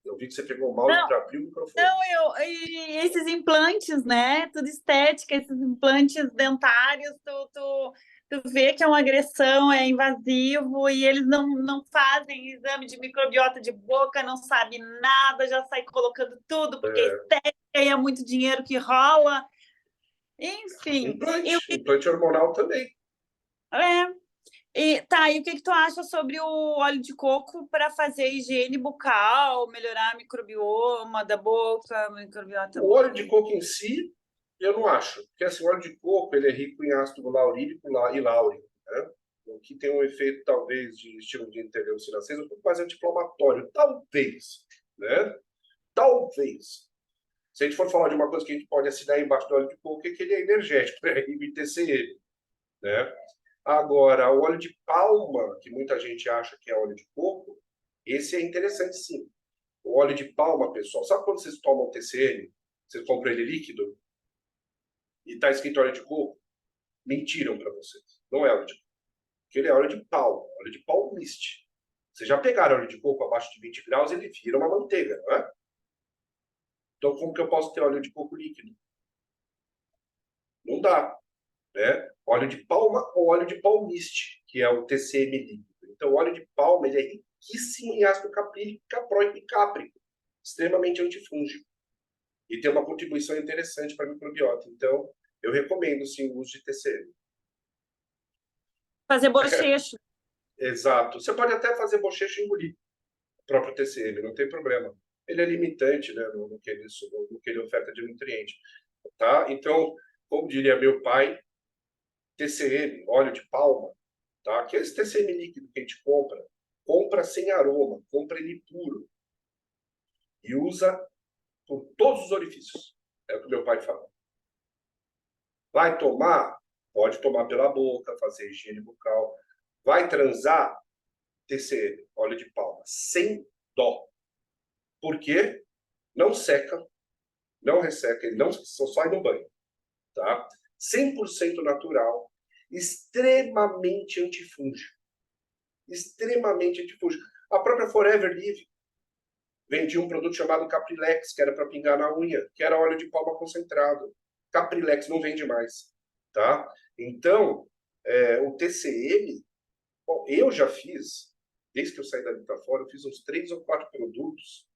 Eu vi que você pegou o mouse para abrir o microfone. Não, e esses implantes, né? Tudo estética, esses implantes dentários, tu vê que é uma agressão, é invasivo, e eles não fazem exame de microbiota de boca, não sabe nada, já sai colocando tudo, porque é estética e é muito dinheiro que rola. Enfim. Implante hormonal também. E o que tu acha sobre o óleo de coco para fazer higiene bucal, melhorar a microbioma da boca, microbiota? O óleo de coco em si, eu não acho. Porque assim, o óleo de coco ele é rico em ácido laurílico e láurico, né? O que tem um efeito, talvez, de estilo de interleucina 6, um pouco mais anti-inflamatório. Talvez, né? Talvez. Se a gente for falar de uma coisa que a gente pode assinar embaixo do óleo de coco, é que ele é energético, né? TCM, né? Agora, o óleo de palma, que muita gente acha que é óleo de coco, esse é interessante sim. O óleo de palma, pessoal, sabe quando vocês tomam TCM, vocês compram ele líquido e está escrito óleo de coco? Mentiram para vocês. Não é óleo de coco. Porque ele é óleo de palma, óleo de palmiste. Vocês já pegaram óleo de coco abaixo de 20 graus, ele vira uma manteiga, não é? Então, como que eu posso ter óleo de coco líquido? Não dá. Né? Óleo de palma ou óleo de palmiste, que é o TCM líquido. Então, o óleo de palma ele é riquíssimo em ácido caprílico, capróico e cáprico, extremamente antifúngico. E tem uma contribuição interessante para a microbiota. Então, eu recomendo, sim, o uso de TCM. Fazer bochecho. Exato. Você pode até fazer bochecho e engolir o próprio TCM, não tem problema. Ele é limitante, né, no que ele oferta de nutriente. Tá? Então, como diria meu pai, TCM, óleo de palma, tá? Que é esse TCM líquido que a gente compra sem aroma, compra ele puro e usa por todos os orifícios. É o que meu pai fala. Vai tomar? Pode tomar pela boca, fazer higiene bucal. Vai transar? TCM, óleo de palma, sem dó. Por quê? Não seca, não resseca, ele não só sai no banho, tá? 100% natural, extremamente antifúngico. Extremamente antifúngico. A própria Forever Living vendia um produto chamado Caprilex, que era para pingar na unha, que era óleo de palma concentrado. Caprilex não vende mais, tá? Então, o TCM, bom, eu já fiz, desde que eu saí da Vitafora, eu fiz uns 3 ou 4 produtos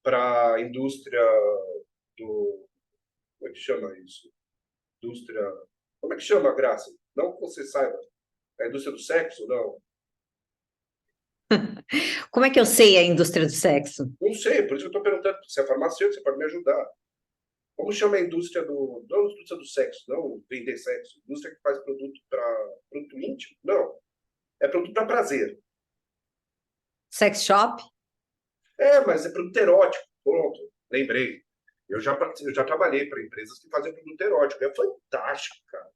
para a indústria do... Como é que chama isso? Indústria... Como é que chama, Graça? Não que você saiba. É a indústria do sexo? Não. Como é que eu sei a indústria do sexo? Não sei, por isso que eu estou perguntando. Você é farmacêutico, você pode me ajudar. Como chama a indústria do... Não a indústria do sexo, não vender sexo. Indústria que faz produto para... Produto íntimo? Não. É produto para prazer. Sex shop? Mas é produto erótico. Pronto, lembrei. Eu já trabalhei para empresas que fazem produto erótico. É fantástico, cara.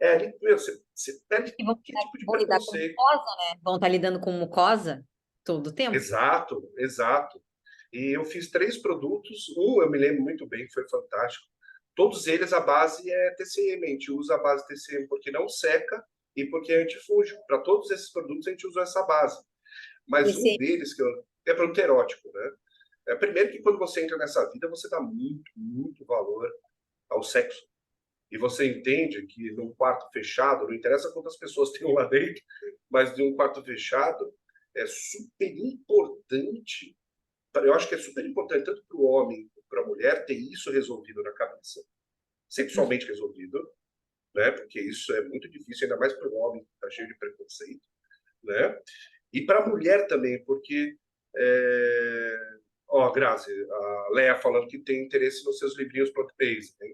Ali, você perde que tipo de preconceito. Mucosa, né? Vão estar lidando com mucosa todo o tempo. Exato, exato. E eu fiz 3 produtos. Um eu me lembro muito bem, que foi fantástico. Todos eles, a base é TCM. A gente usa a base TCM porque não seca e porque é antifúngico. Para todos esses produtos, a gente usou essa base. Mas um deles, é produto erótico, né? Primeiro que quando você entra nessa vida, você dá muito, muito valor ao sexo. E você entende que num quarto fechado, não interessa quantas pessoas tem lá dentro, mas de um quarto fechado, é super importante. Eu acho que é super importante tanto para o homem quanto para a mulher ter isso resolvido na cabeça, sexualmente resolvido, né? Porque isso é muito difícil, ainda mais para o homem que está cheio de preconceito, né? E para a mulher também, porque... Ó, Grazi, a Leia falando que tem interesse nos seus livrinhos plant-based, né?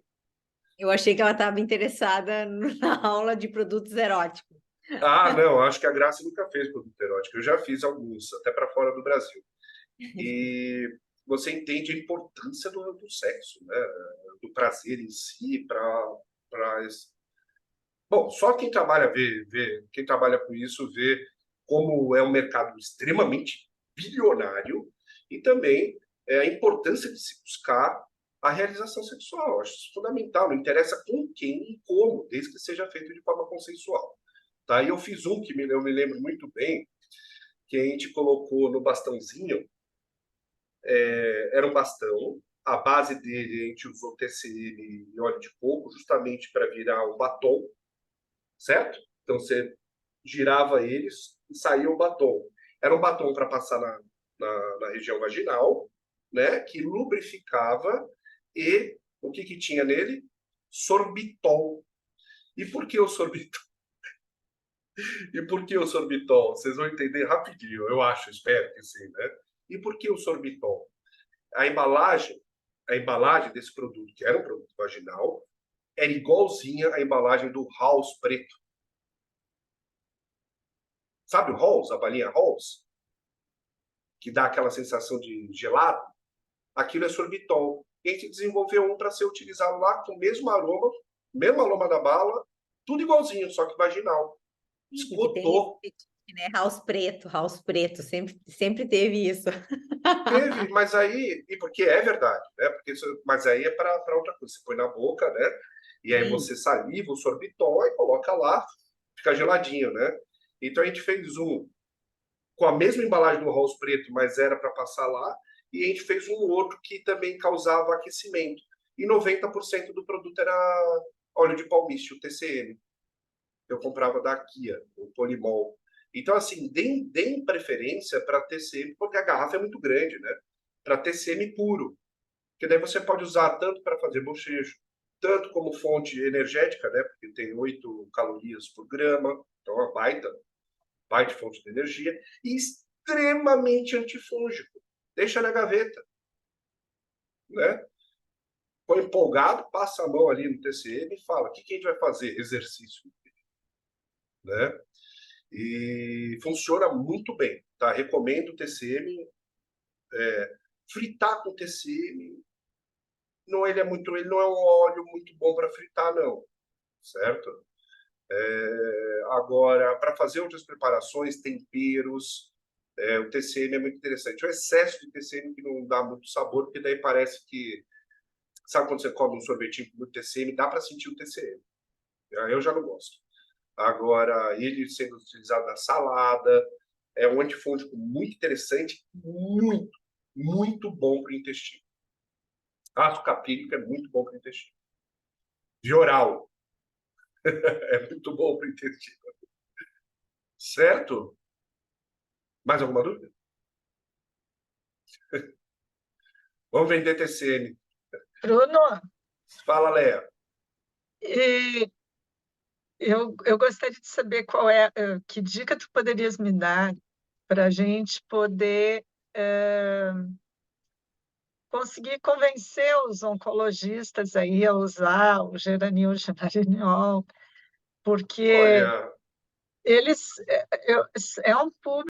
Eu achei que ela estava interessada na aula de produtos eróticos. Ah, não, acho que a Grazi nunca fez produto erótico. Eu já fiz alguns, até para fora do Brasil. E você entende a importância do sexo, né? Do prazer em si, para bom, só quem trabalha quem trabalha com isso vê como é um mercado extremamente bilionário e também a importância de se buscar a realização sexual. Eu acho isso fundamental. Não interessa com quem e como, desde que seja feito de forma consensual. Tá? E eu fiz um que eu me lembro muito bem, que a gente colocou no bastãozinho. Era um bastão. A base dele a gente usou TCM e óleo de coco justamente para virar um batom, certo? Então você girava eles e saía o batom. Era um batom para passar na região vaginal, né? Que lubrificava e o que tinha nele? Sorbitol. E por que o sorbitol? E por que o sorbitol? Vocês vão entender rapidinho, eu acho, espero que sim, né? E por que o sorbitol? A embalagem desse produto, que era um produto vaginal, era igualzinha à embalagem do Halls preto. Sabe o Halls, a balinha Halls? Que dá aquela sensação de gelado? Aquilo é sorbitol. E a gente desenvolveu um para ser utilizado lá com o mesmo aroma da bala, tudo igualzinho, só que vaginal. Esgotou. Né? House preto, sempre teve isso. Teve, mas aí, e porque é verdade, né? Porque mas aí é para outra coisa. Você põe na boca, né? E aí você saliva o sorbitol e coloca lá, fica geladinho, né? Então a gente fez um com a mesma embalagem do Halls preto, mas era para passar lá, e a gente fez um outro que também causava aquecimento. E 90% do produto era óleo de palmiste, o TCM. Eu comprava da Kia, o Polimol. Então, assim, deem preferência para TCM, porque a garrafa é muito grande, né? Para TCM puro. Porque daí você pode usar tanto para fazer bochecho, tanto como fonte energética, né? Porque tem 8 calorias por grama, então é uma baita fonte de energia, e extremamente antifúngico. Deixa na gaveta, né? Põe empolgado, passa a mão ali no TCM e fala: o que a gente vai fazer? Exercício, né? E funciona muito bem, tá? Recomendo o TCM. Fritar com TCM, ele não é um óleo muito bom para fritar, não, certo? Agora, para fazer outras preparações, temperos, o TCM é muito interessante. O excesso de TCM que não dá muito sabor, porque daí parece que... Sabe quando você come um sorvetinho com muito TCM? Dá para sentir o TCM. Eu já não gosto. Agora, ele sendo utilizado na salada, é um antifúngico muito interessante, muito, muito bom para o intestino. Ácido capílico é muito bom para o intestino. Vioral é muito bom para o intestino. Certo? Mais alguma dúvida? Vamos vender TCM. Bruno, Fala, Léa. e eu gostaria de saber que dica tu poderias me dar para a gente poder conseguir convencer os oncologistas aí a usar o geranil, porque Olha, eles é um público